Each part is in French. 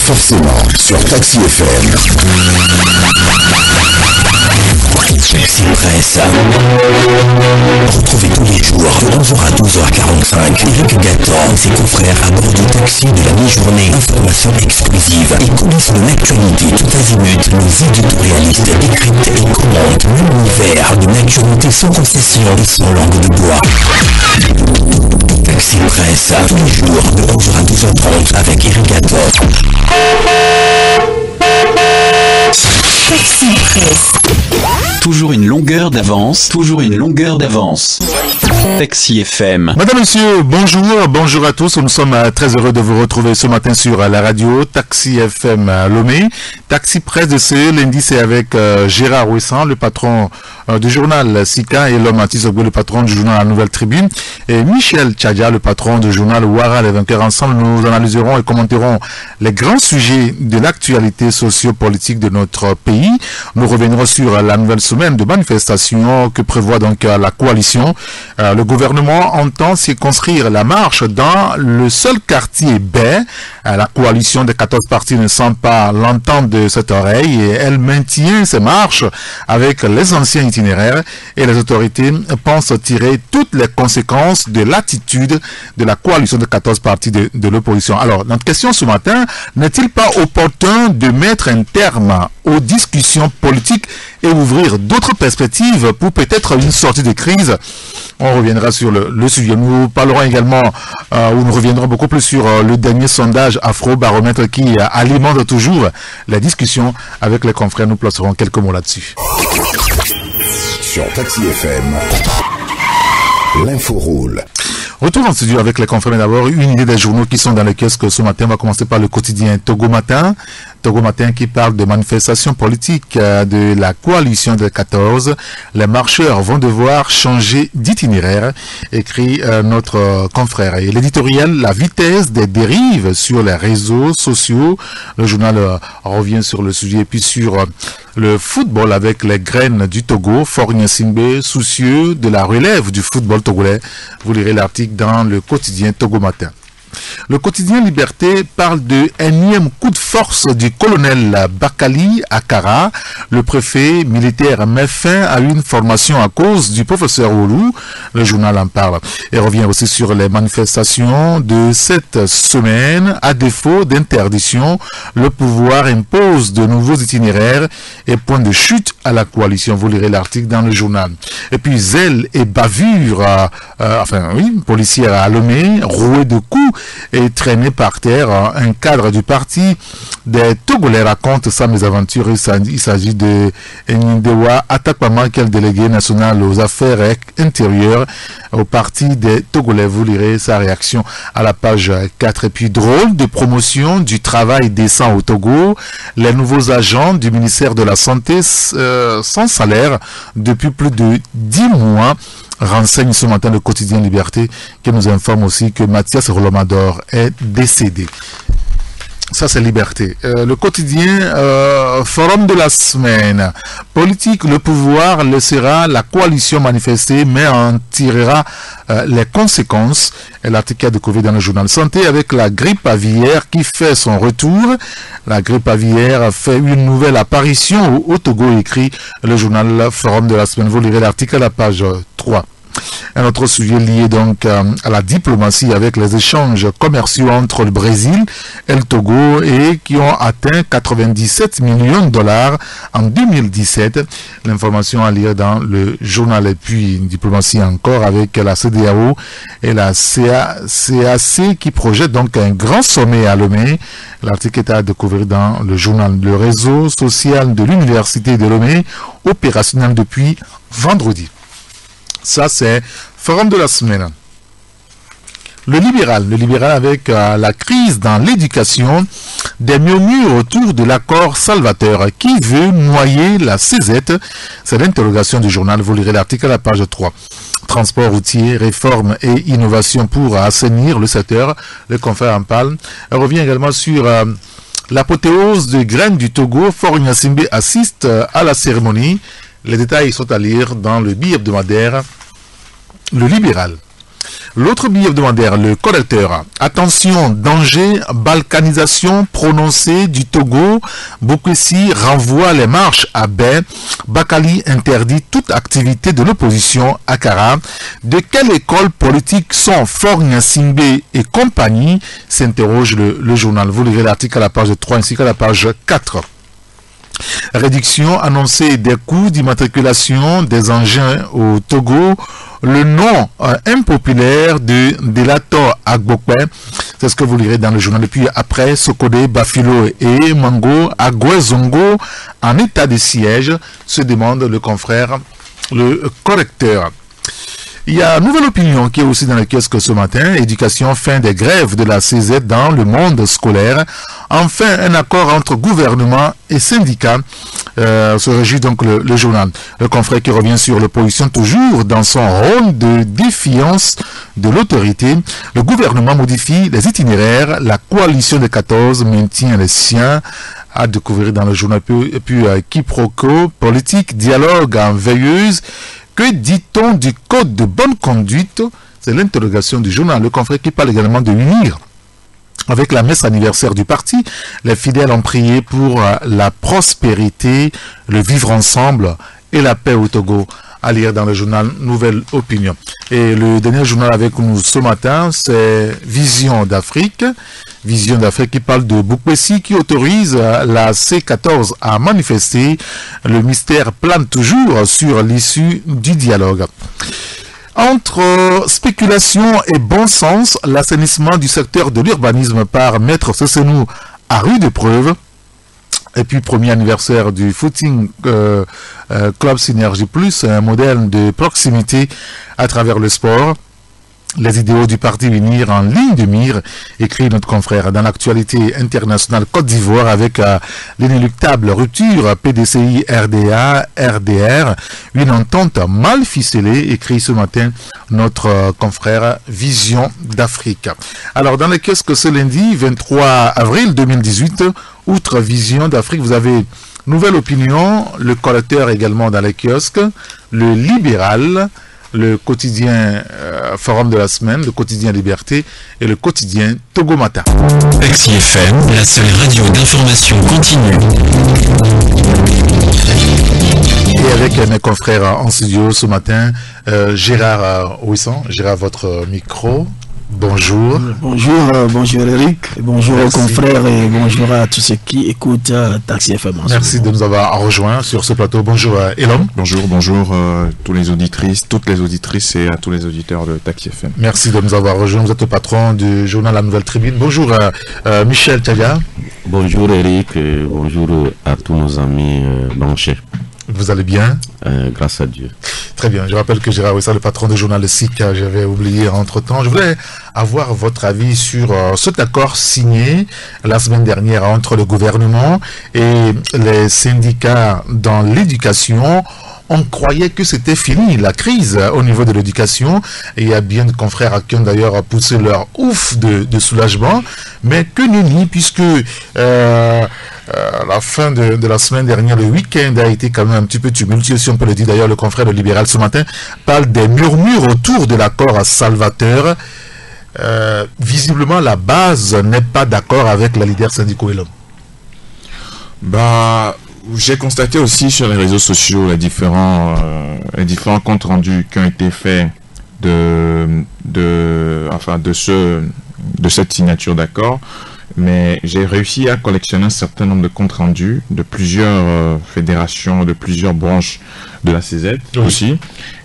forcément sur Taxi FM. Taxi Presse. Retrouvez tous les jours de 11h à 12h45 Eric Gaton et ses confrères à bord du taxi de la mi-journée. Informations exclusives et coulisses de l'actualité tout azimut. Nos éditorialistes décryptent et commentent l'univers d'une actualité sans concession et sans langue de bois. Taxi Presse, tous les jours de 11h à 12h30 avec Eric Gaton. Taxi Presse. Toujours une longueur d'avance, toujours une longueur d'avance. Taxi FM. Madame, Monsieur, bonjour à tous. Nous sommes très heureux de vous retrouver ce matin sur la radio Taxi FM à Lomé. Taxi Presse de ce lundi, c'est avec Gérard Ouessant, le patron du journal Sika, et l'homme Atisogwe, le patron du journal La Nouvelle Tribune, et Michel Tchadia, le patron du journal Ouara Les Vainqueurs. Ensemble, nous analyserons et commenterons les grands sujets de l'actualité socio-politique de notre pays. Nous reviendrons sur la nouvelle semaine de manifestation que prévoit donc la coalition. Le gouvernement entend circonscrire la marche dans le seul quartier baie. La coalition des 14 partis ne sent pas l'entente de cette oreille et elle maintient ses marches avec les anciens itinéraires, et les autorités pensent tirer toutes les conséquences de l'attitude de la coalition de 14 partis de l'opposition. Alors, notre question ce matin, n'est-il pas opportun de mettre un terme aux discussions politiques et ouvrir d'autres perspectives pour peut-être une sortie de crise? On reviendra sur le sujet. Nous parlerons également, ou nous reviendrons beaucoup plus sur le dernier sondage Afro-Baromètre qui alimente toujours la discussion avec les confrères. Nous placerons quelques mots là-dessus. Sur Taxi FM, l'info roule. Retour en studio avec les confrères. D'abord, une idée des journaux qui sont dans les kiosques ce matin. On va commencer par le quotidien Togo Matin. Togo Matin qui parle de manifestations politiques de la coalition des 14. Les marcheurs vont devoir changer d'itinéraire, écrit notre confrère. Et l'éditorial, la vitesse des dérives sur les réseaux sociaux. Le journal revient sur le sujet. Et puis sur le football avec les graines du Togo, Forgne Simbe, soucieux de la relève du football togolais. Vous lirez l'article dans le quotidien Togo Matin. Le quotidien Liberté parle de énième coup de force du colonel Bakali Akara. Le préfet militaire met fin à une formation à cause du professeur Oulou. Le journal en parle et revient aussi sur les manifestations de cette semaine. À défaut d'interdiction, le pouvoir impose de nouveaux itinéraires et point de chute à la coalition. Vous lirez l'article dans le journal. Et puis zèle et bavure, policière à Lomé, roué de coups et traîné par terre. Un cadre du parti des Togolais raconte sa mésaventure. Il s'agit de Ndewa Atakpama, qui est le délégué national aux affaires intérieures au parti des Togolais. Vous lirez sa réaction à la page 4. Et puis drôle de promotion du travail décent au Togo. Les nouveaux agents du ministère de la Santé sans salaire depuis plus de 10 mois. Renseigne ce matin le quotidien Liberté qui nous informe aussi que Mathias Rolomador est décédé. Ça, c'est Liberté. Le quotidien Forum de la semaine. Politique, le pouvoir laissera la coalition manifester, mais en tirera les conséquences. Et l'article a découvert dans le journal Santé avec la grippe aviaire qui fait son retour. La grippe aviaire fait une nouvelle apparition au Togo, écrit le journal Forum de la semaine. Vous lirez l'article à la page 3. Un autre sujet lié donc à la diplomatie avec les échanges commerciaux entre le Brésil et le Togo et qui ont atteint 97 millions de dollars en 2017. L'information à lire dans le journal. Et puis une diplomatie encore avec la CEDEAO et la CAC qui projette donc un grand sommet à Lomé. L'article est à découvrir dans le journal. Le réseau social de l'université de Lomé, opérationnel depuis vendredi. Ça, c'est Forum de la semaine. Le libéral avec la crise dans l'éducation, des murmures autour de l'accord Salvateur qui veut noyer la CZ. C'est l'interrogation du journal. Vous lirez l'article à la page 3. Transport routier, réforme et innovation pour assainir le secteur. Le confrère en parle. Elle revient également sur l'apothéose des graines du Togo. Forgne Simbe assiste à la cérémonie. Les détails sont à lire dans le billet hebdomadaire Le Libéral. L'autre billet hebdomadaire, le correcteur. Attention, danger, balkanisation prononcée du Togo. Bokwesi renvoie les marches à Bay. Bakali interdit toute activité de l'opposition à Kara. De quelle école politique sont Faure Gnassingbé et compagnie, s'interroge le journal. Vous lirez l'article à la page 3 ainsi qu'à la page 4. Réduction annoncée des coûts d'immatriculation des engins au Togo. Le nom impopulaire de Delator Agbokwe, c'est ce que vous lirez dans le journal. Et puis après, Sokode, Bafilo et Mango, Agwezongo, en état de siège, se demande le confrère, le correcteur. Il y a une nouvelle opinion qui est aussi dans le kiosque ce matin. Éducation, fin des grèves de la CZ dans le monde scolaire. Enfin, un accord entre gouvernement et syndicats. Se réjouit donc le journal. Le confrère qui revient sur l'opposition toujours dans son rôle de défiance de l'autorité. Le gouvernement modifie les itinéraires. La coalition des 14 maintient les siens. À découvrir dans le journal. Et puis quiproquo, politique, dialogue en veilleuse. Que dit-on du code de bonne conduite? C'est l'interrogation du journal. Le confrère qui parle également de l'unir. Avec la messe anniversaire du parti, les fidèles ont prié pour la prospérité, le vivre ensemble et la paix au Togo. À lire dans le journal Nouvelle Opinion. Et le dernier journal avec nous ce matin, c'est Vision d'Afrique. Vision d'Afrique qui parle de Bokwesi qui autorise la C14 à manifester. Le mystère plane toujours sur l'issue du dialogue. Entre spéculation et bon sens, l'assainissement du secteur de l'urbanisme par Maître Sossenou à rude épreuve. Et puis, premier anniversaire du Footing Club Synergie Plus, un modèle de proximité à travers le sport. Les idéaux du parti unir en ligne de mire, écrit notre confrère. Dans l'actualité internationale Côte d'Ivoire avec l'inéluctable rupture PDCI-RDA-RDR, une entente mal ficelée, écrit ce matin notre confrère Vision d'Afrique. Alors, dans les kiosques ce lundi, 23 avril 2018, outre Vision d'Afrique, vous avez Nouvelle Opinion, le collecteur également dans les kiosques, le Libéral, le quotidien Forum de la semaine, le quotidien Liberté et le quotidien Togo Matin. Taxi FM, la seule radio d'information continue. Et avec mes confrères en studio ce matin, Gérard Ouisson, Gérard, votre micro. Bonjour. Bonjour Eric, bonjour aux confrères et bonjour à tous ceux qui écoutent Taxi FM. Merci de nous avoir rejoints sur ce plateau. Bonjour Elom. Bonjour tous les auditrices, toutes les auditrices et à tous les auditeurs de Taxi FM. Merci de nous avoir rejoints. Vous êtes le patron du journal La Nouvelle Tribune. Bonjour Michel Tchaga. Bonjour Eric et bonjour à tous nos amis branchés. Vous allez bien? Grâce à Dieu. Très bien. Je rappelle que Gérard Ouissa, le patron du journal Le SIC, j'avais oublié entre-temps. Je voulais avoir votre avis sur cet accord signé la semaine dernière entre le gouvernement et les syndicats dans l'éducation. On croyait que c'était fini, la crise au niveau de l'éducation. Et il y a bien de confrères qui ont d'ailleurs poussé leur ouf de soulagement. Mais que nenni, puisque la fin de la semaine dernière, le week-end a été quand même un petit peu tumultueux, si on peut le dire. D'ailleurs, le confrère de Libéral ce matin parle des murmures autour de l'accord à Salvateur. Visiblement, la base n'est pas d'accord avec la leader syndicaux et l'homme. J'ai constaté aussi sur les réseaux sociaux les différents comptes rendus qui ont été faits de cette signature d'accord, mais j'ai réussi à collectionner un certain nombre de comptes rendus de plusieurs fédérations, de plusieurs branches de la CZ aussi,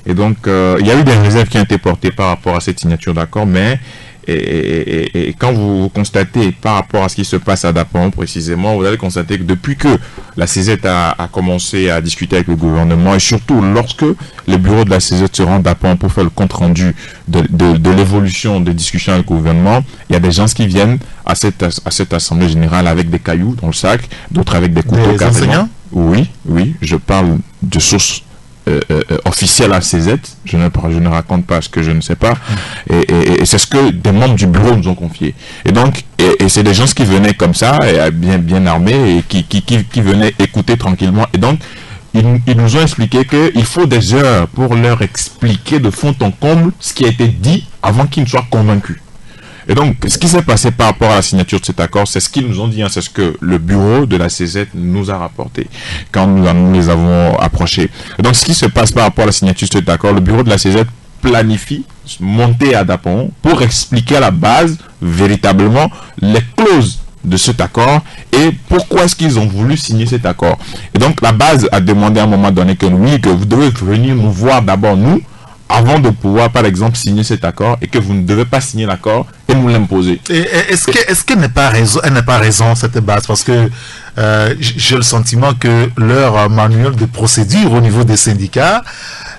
et donc il y a eu des réserves qui ont été portées par rapport à cette signature d'accord, mais et quand vous constatez par rapport à ce qui se passe à Dapon précisément, vous allez constater que depuis que la CZ a commencé à discuter avec le gouvernement, et surtout lorsque les bureaux de la CZ se rendent à Dapon pour faire le compte rendu de l'évolution des discussions avec le gouvernement, il y a des gens qui viennent à cette assemblée générale avec des cailloux dans le sac, d'autres avec des couteaux carrément. Oui, je parle de sources officielle à CZ, je ne raconte pas ce que je ne sais pas, et c'est ce que des membres du bureau nous ont confié. Et donc, c'est des gens qui venaient comme ça, et bien armés, et qui venaient écouter tranquillement. Et donc, ils nous ont expliqué qu'il faut des heures pour leur expliquer de fond en comble ce qui a été dit avant qu'ils ne soient convaincus. Et donc, ce qui s'est passé par rapport à la signature de cet accord, c'est ce qu'ils nous ont dit, c'est ce que le bureau de la CZ nous a rapporté quand nous les avons approchés. Et donc, ce qui se passe par rapport à la signature de cet accord, le bureau de la CZ planifie monter à Dapon pour expliquer à la base véritablement les clauses de cet accord et pourquoi est-ce qu'ils ont voulu signer cet accord. Et donc, la base a demandé à un moment donné que oui, que vous devez venir nous voir d'abord nous, avant de pouvoir, par exemple, signer cet accord, et que vous ne devez pas signer l'accord et nous l'imposer. Est-ce qu'elle n'a pas raison, cette base? Parce que j'ai le sentiment que leur manuel de procédure au niveau des syndicats,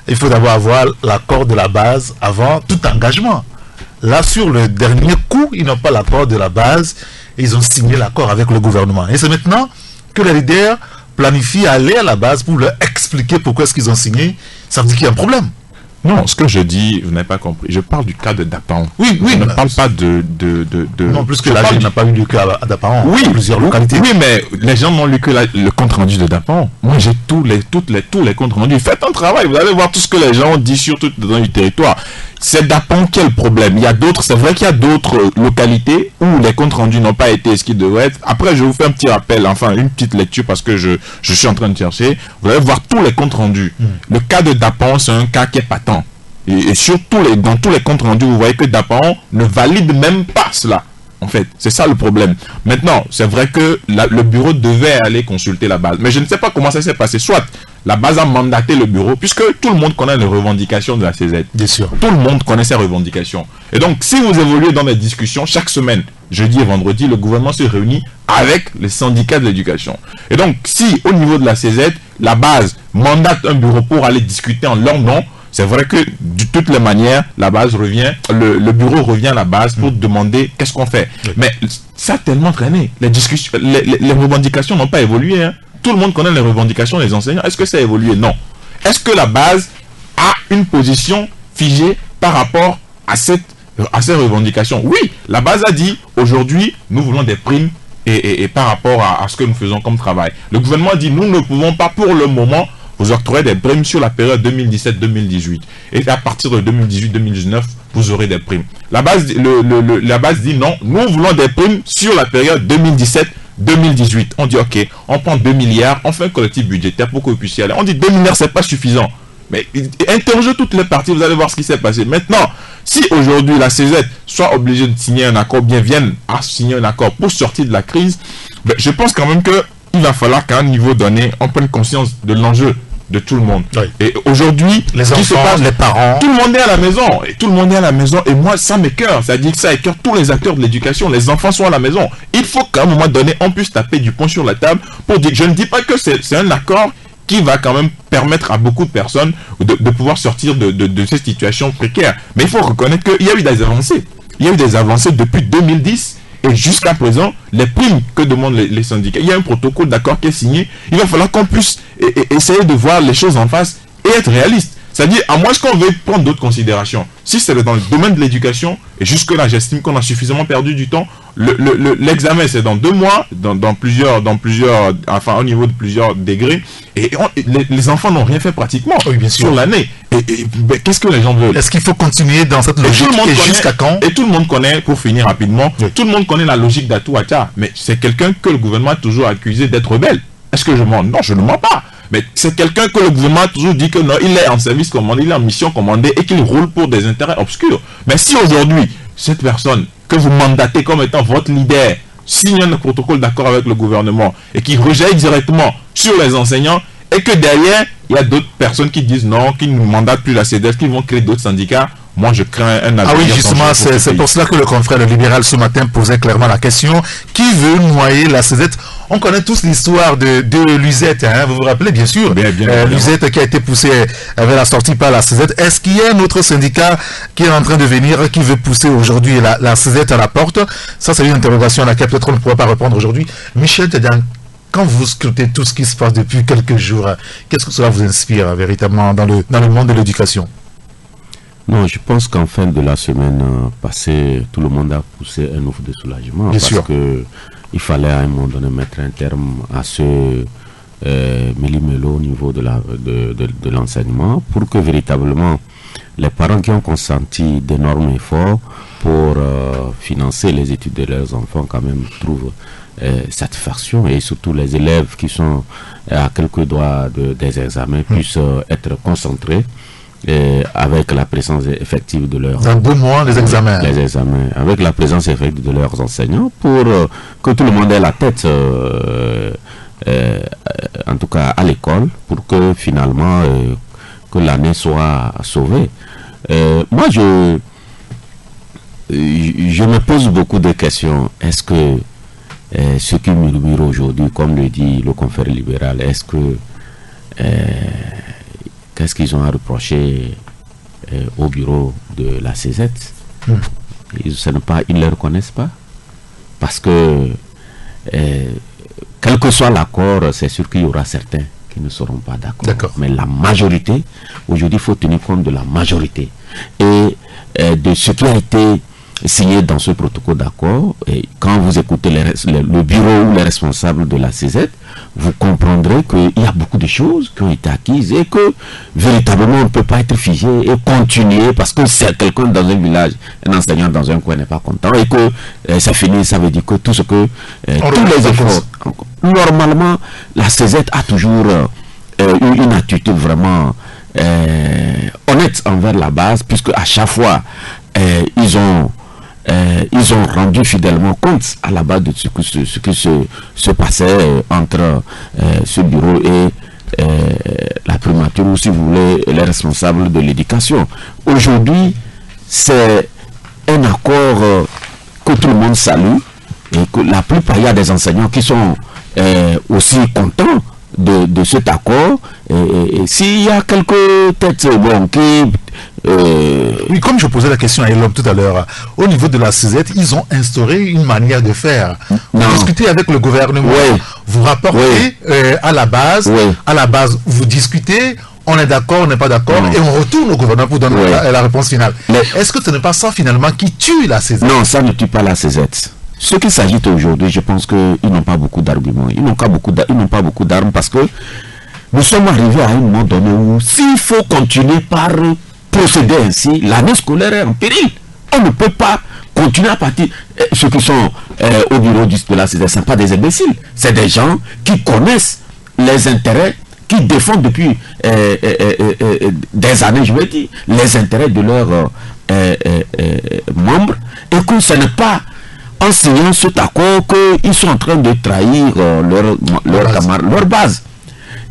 il faut d'abord avoir l'accord de la base avant tout engagement. Là, sur le dernier coup, ils n'ont pas l'accord de la base, et ils ont signé l'accord avec le gouvernement. Et c'est maintenant que les leaders planifient aller à la base pour leur expliquer pourquoi est-ce qu'ils ont signé. Ça veut dire qu'il y a un problème. Non, ce que je dis, vous n'avez pas compris. Je parle du cas de Dapan. Oui. Je ne parle pas de... Non, plus que là, je n'a pas eu le cas à Dapan. Oui, plusieurs localités. Oui, mais les gens n'ont lu que le compte rendu de Dapan. Moi, j'ai tous les comptes rendus. Faites un travail, vous allez voir tout ce que les gens ont dit sur tout le territoire. C'est Dapan qui a le problème. Il y a d'autres, c'est vrai qu'il y a d'autres localités où les comptes rendus n'ont pas été ce qu'ils devraient être. Après, je vous fais un petit rappel, enfin, une petite lecture parce que je suis en train de chercher. Vous allez voir tous les comptes rendus. Le cas de Dapan, c'est un cas qui est patent. Et dans tous les comptes rendus, vous voyez que Dapan ne valide même pas cela. En fait, c'est ça le problème. Maintenant, c'est vrai que le bureau devait aller consulter la base. Mais je ne sais pas comment ça s'est passé. Soit la base a mandaté le bureau, puisque tout le monde connaît les revendications de la CZ. Bien sûr. Tout le monde connaît ses revendications. Et donc, si vous évoluez dans les discussions, chaque semaine, jeudi et vendredi, le gouvernement se réunit avec les syndicats de l'éducation. Et donc, si au niveau de la CZ, la base mandate un bureau pour aller discuter en leur nom, c'est vrai que de toutes les manières, la base revient, le bureau revient à la base pour demander qu'est-ce qu'on fait. Oui. Mais ça a tellement traîné. Les discussions, les revendications n'ont pas évolué. Hein. Tout le monde connaît les revendications des enseignants. Est-ce que ça a évolué? Non. Est-ce que la base a une position figée par rapport à ces revendications? Oui, la base a dit aujourd'hui, nous voulons des primes et par rapport à ce que nous faisons comme travail. Le gouvernement a dit nous ne pouvons pas pour le moment vous octroyer des primes sur la période 2017-2018. Et à partir de 2018-2019, vous aurez des primes. La base dit non, nous voulons des primes sur la période 2017-2018. On dit ok, on prend 2 milliards, on fait un collectif budgétaire pour que vous puissiez aller. On dit 2 milliards, c'est pas suffisant. Mais interrogez toutes les parties, vous allez voir ce qui s'est passé. Maintenant, si aujourd'hui la CZ soit obligée de signer un accord, bien vienne à signer un accord pour sortir de la crise, ben, je pense quand même que il va falloir qu'à un niveau donné, on prenne conscience de l'enjeu de tout le monde. Oui. Et aujourd'hui, les enfants, les parents, tout le monde est à la maison. Et tout le monde est à la maison. Et moi, ça m'écoeure. C'est-à-dire que ça écoeure tous les acteurs de l'éducation. Les enfants sont à la maison. Il faut qu'à un moment donné, on puisse taper du poing sur la table pour dire, je ne dis pas que c'est un accord qui va quand même permettre à beaucoup de personnes de pouvoir sortir de ces situations précaires. Mais il faut reconnaître qu'il y a eu des avancées. Il y a eu des avancées depuis 2010. Et jusqu'à présent, les primes que demandent les syndicats, il y a un protocole d'accord qui est signé. Il va falloir qu'on puisse essayer de voir les choses en face et être réaliste. C'est-à-dire, à moins qu'on veuille prendre d'autres considérations. Si c'est dans le domaine de l'éducation, et jusque-là, j'estime qu'on a suffisamment perdu du temps, l'examen, c'est dans 2 mois, dans plusieurs, enfin, au niveau de plusieurs degrés, et les enfants n'ont rien fait pratiquement sur l'année. Et qu'est-ce que les gens veulent? Est-ce qu'il faut continuer dans cette logique jusqu'à quand? Et tout le monde connaît, pour finir rapidement, tout le monde connaît la logique d'Atou Acha, mais c'est quelqu'un que le gouvernement a toujours accusé d'être rebelle. Est-ce que je mens? Non, je ne mens pas. Mais c'est quelqu'un que le gouvernement a toujours dit que non, il est en service commandé, il est en mission commandée et qu'il roule pour des intérêts obscurs. Mais si aujourd'hui, cette personne que vous mandatez comme étant votre leader signe un protocole d'accord avec le gouvernement et qui rejette directement sur les enseignants et que derrière, il y a d'autres personnes qui disent non, qui ne mandatent plus la CEDES, qui vont créer d'autres syndicats, moi je crains un avenir. Ah oui, justement, c'est pour cela que le confrère le libéral ce matin posait clairement la question, qui veut noyer la CEDES? On connaît tous l'histoire de l'UZET, hein, vous vous rappelez bien sûr, l'UZET qui a été poussé vers la sortie par la CEDES. Est-ce qu'il y a un autre syndicat qui est en train de venir, qui veut pousser aujourd'hui la CEDES à la porte? Ça, c'est une interrogation à laquelle peut-être on ne pourra pas répondre aujourd'hui. Michel Tedan, quand vous scrutez tout ce qui se passe depuis quelques jours, qu'est-ce que cela vous inspire véritablement dans le monde de l'éducation? Non, je pense qu'en fin de la semaine passée, tout le monde a poussé un ouf de soulagement. Bien sûr. Que il fallait à un moment donné mettre un terme à ce méli-mélo au niveau de l'enseignement pour que véritablement les parents qui ont consenti d'énormes efforts pour financer les études de leurs enfants quand même trouvent satisfaction, et surtout les élèves qui sont à quelques doigts des examens puissent être concentrés avec la présence effective de leurs... Dans 2 mois, les examens. Les examens, avec la présence effective de leurs enseignants pour que tout le monde ait la tête, en tout cas à l'école, pour que finalement que l'année soit sauvée. Moi, je me pose beaucoup de questions. Est-ce que ce qui murmure aujourd'hui, comme le dit le confrère libéral, est-ce que qu'est-ce qu'ils ont à reprocher au bureau de la CZ? Ils ne le reconnaissent pas, parce que quel que soit l'accord, c'est sûr qu'il y aura certains qui ne seront pas d'accord. Mais la majorité, aujourd'hui, il faut tenir compte de la majorité et de ce qui a été signé dans ce protocole d'accord. Et quand vous écoutez le bureau ou les responsables de la CZ, vous comprendrez qu'il y a beaucoup de choses qui ont été acquises et que véritablement on ne peut pas être figé et continuer parce que c'est quelqu'un dans un village, un enseignant dans un coin n'est pas content et que c'est fini. Ça veut dire que tout ce que tous les efforts, normalement la CZ a toujours eu une attitude vraiment honnête envers la base, puisque à chaque fois ils ont rendu fidèlement compte à la base de ce qui se passait entre ce bureau et la primature, ou si vous voulez les responsables de l'éducation. Aujourd'hui, c'est un accord que tout le monde salue et que la plupart, il y a des enseignants qui sont aussi contents de cet accord. Et s'il y a quelques têtes qui... Oui, comme je posais la question à Elom tout à l'heure, au niveau de la CZ, ils ont instauré une manière de faire. Vous discutez avec le gouvernement, vous rapportez à la base, vous discutez, on est d'accord, on n'est pas d'accord, et on retourne au gouvernement pour donner la réponse finale. Est-ce que ce n'est pas ça finalement qui tue la CZ? Non, ça ne tue pas la CZ. Ce qui s'agit aujourd'hui, je pense qu'ils n'ont pas beaucoup d'arguments. Ils n'ont pas beaucoup d'armes parce que nous sommes arrivés à un moment donné où s'il faut continuer par procéder ainsi, l'année scolaire est en péril. On ne peut pas continuer à partir. Ceux qui sont au bureau de la CZ, ce ne sont pas des imbéciles. C'est des gens qui connaissent les intérêts, qui défendent depuis des années, je veux dire, les intérêts de leurs membres, et que ce n'est pas en signant cet accord qu'ils sont en train de trahir leur base.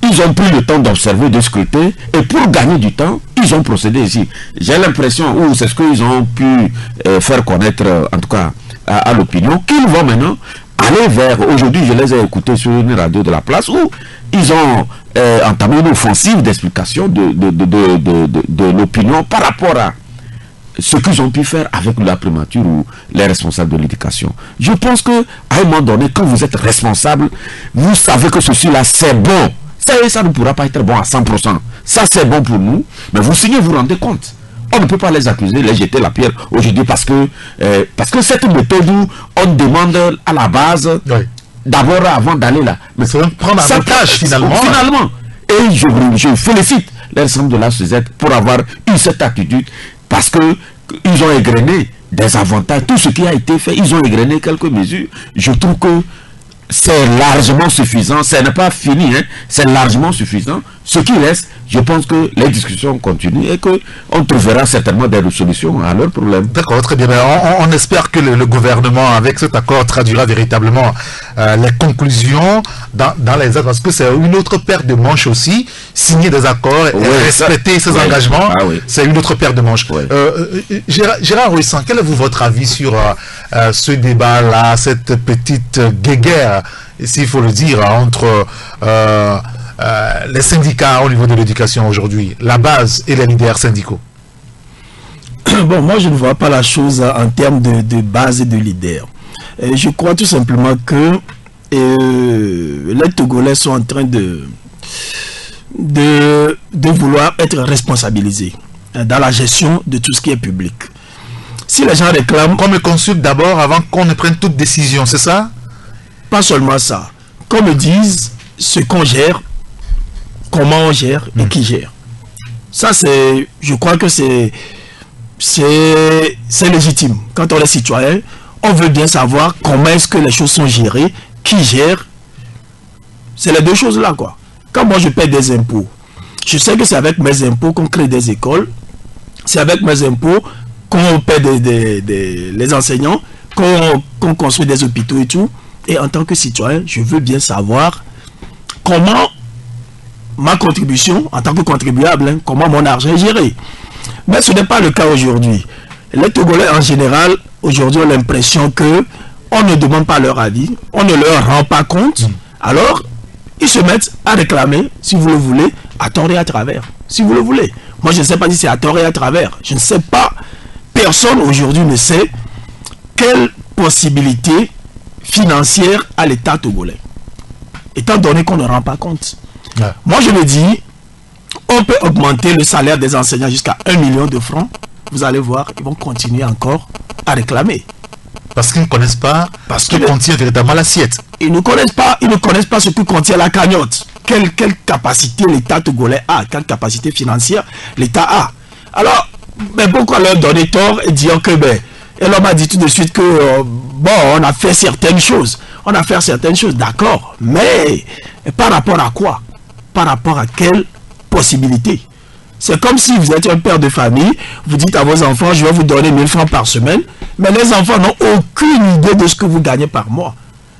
Ils ont pris le temps d'observer, de scruter, et pour gagner du temps, ils ont procédé ici. J'ai l'impression, ou c'est ce qu'ils ont pu faire connaître, en tout cas à l'opinion, qu'ils vont maintenant aller vers... Aujourd'hui, je les ai écoutés sur une radio de la place où ils ont entamé une offensive d'explication de l'opinion par rapport à ce qu'ils ont pu faire avec la primature ou les responsables de l'éducation. Je pense que à un moment donné, quand vous êtes responsable, vous savez que ceci-là, c'est bon. Ça ne pourra pas être bon à 100%. Ça, c'est bon pour nous. Mais vous signez, vous rendez compte. On ne peut pas les accuser, les jeter la pierre aujourd'hui parce que cette méthode où on demande à la base, d'abord avant d'aller là. Mais c'est prendre un otage finalement. Et je félicite l'ensemble de la CZ pour avoir eu cette attitude parce que ils ont égrené des avantages. Tout ce qui a été fait, ils ont égrené quelques mesures. Je trouve que c'est largement suffisant. Ce n'est pas fini, hein. C'est largement suffisant. Ce qui reste, je pense que les discussions continuent et qu'on trouvera certainement des solutions à leurs problèmes. D'accord, très bien. On espère que le gouvernement, avec cet accord, traduira véritablement les conclusions dans les autres, parce que c'est une autre paire de manches aussi. Signer des accords et respecter ses engagements, c'est une autre paire de manches. Gérard Rouissan, quel est votre avis sur ce débat-là, cette petite guéguerre, s'il faut le dire, entre les syndicats au niveau de l'éducation aujourd'hui, la base et les leaders syndicaux? Bon, moi je ne vois pas la chose en termes de base et de leader. Je crois tout simplement que les Togolais sont en train de vouloir être responsabilisés dans la gestion de tout ce qui est public. Si les gens réclament... Qu'on me consulte d'abord avant qu'on ne prenne toute décision, c'est ça? Pas seulement ça. Qu'on me dise ce qu'on gère, comment on gère et qui gère. Ça, je crois que c'est légitime. Quand on est citoyen, on veut bien savoir comment est-ce que les choses sont gérées, qui gère. C'est les deux choses-là, quoi. Quand moi, je paie des impôts, je sais que c'est avec mes impôts qu'on crée des écoles, c'est avec mes impôts qu'on paie les enseignants, qu'on construit des hôpitaux et tout. Et en tant que citoyen, je veux bien savoir comment ma contribution, en tant que contribuable, comment mon argent est géré. Mais ce n'est pas le cas aujourd'hui. Les Togolais en général, aujourd'hui, ont l'impression que on ne demande pas leur avis, on ne leur rend pas compte. Alors, ils se mettent à réclamer, si vous le voulez, à tort et à travers. Si vous le voulez. Moi, je ne sais pas si c'est à tort et à travers. Je ne sais pas. Personne aujourd'hui ne sait quelle possibilité financière à l'État togolais. Étant donné qu'on ne rend pas compte. Ouais. Moi, je me dis, on peut augmenter le salaire des enseignants jusqu'à 1 million de francs. Vous allez voir, ils vont continuer encore à réclamer. Parce qu'ils ne connaissent pas ce que contient véritablement l'assiette. Ils ne connaissent pas ce que contient la cagnotte. Quelle capacité l'État togolais a, quelle capacité financière l'État a. Alors, mais pourquoi leur donner tort et dire que, et l'homme a dit tout de suite que, bon, on a fait certaines choses. On a fait certaines choses, d'accord. Mais par rapport à quoi? Par rapport à quelle possibilité? C'est comme si vous êtes un père de famille, vous dites à vos enfants, je vais vous donner 1000 francs par semaine, mais les enfants n'ont aucune idée de ce que vous gagnez par mois.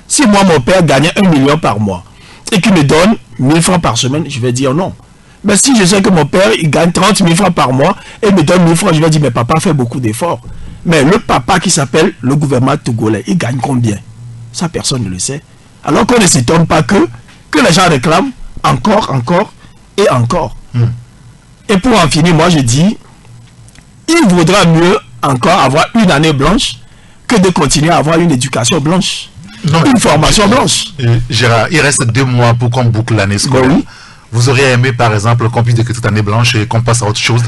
Si moi, mon père gagnait 1 million par mois et qu'il me donne 1000 francs par semaine, je vais dire non. Mais si je sais que mon père, il gagne 30 000 francs par mois et me donne 1000 francs, je vais dire, mais papa fait beaucoup d'efforts. Mais le papa qui s'appelle le gouvernement togolais, il gagne combien? Ça, personne ne le sait. Alors qu'on ne s'étonne pas que les gens réclament encore et encore. Et pour en finir, moi je dis, il vaudra mieux encore avoir une année blanche que de continuer à avoir une éducation blanche. Non, une formation blanche. Gérard, il reste 2 mois pour qu'on boucle l'année scolaire. Oui. Vous auriez aimé, par exemple, qu'on puisse décréter cette année blanche et qu'on passe à autre chose.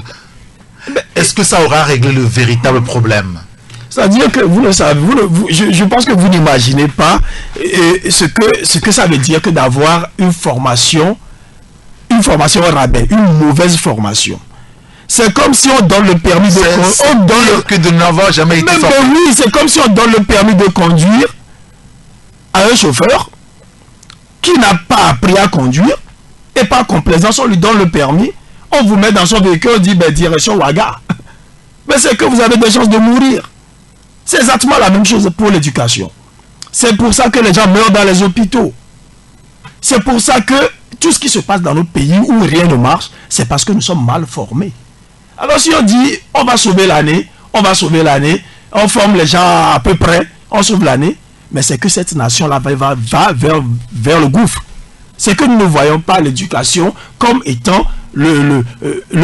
Est-ce que ça aura réglé le véritable problème? C'est-à-dire que vous le savez, je pense que vous n'imaginez pas ce que ça veut dire que d'avoir une formation rabais, une mauvaise formation. C'est comme si on donne le permis de conduire. Que de n'avoir jamais été formé. Oui, c'est comme si on donne le permis de conduire à un chauffeur qui n'a pas appris à conduire et par complaisance, on lui donne le permis, on vous met dans son véhicule, on dit direction Ouaga. Mais c'est que vous avez des chances de mourir. C'est exactement la même chose pour l'éducation. C'est pour ça que les gens meurent dans les hôpitaux. C'est pour ça que tout ce qui se passe dans nos pays où rien ne marche, c'est parce que nous sommes mal formés. Alors si on dit, on va sauver l'année, on forme les gens à peu près, on sauve l'année, mais c'est que cette nation-là va vers le gouffre. C'est que nous ne voyons pas l'éducation comme étant le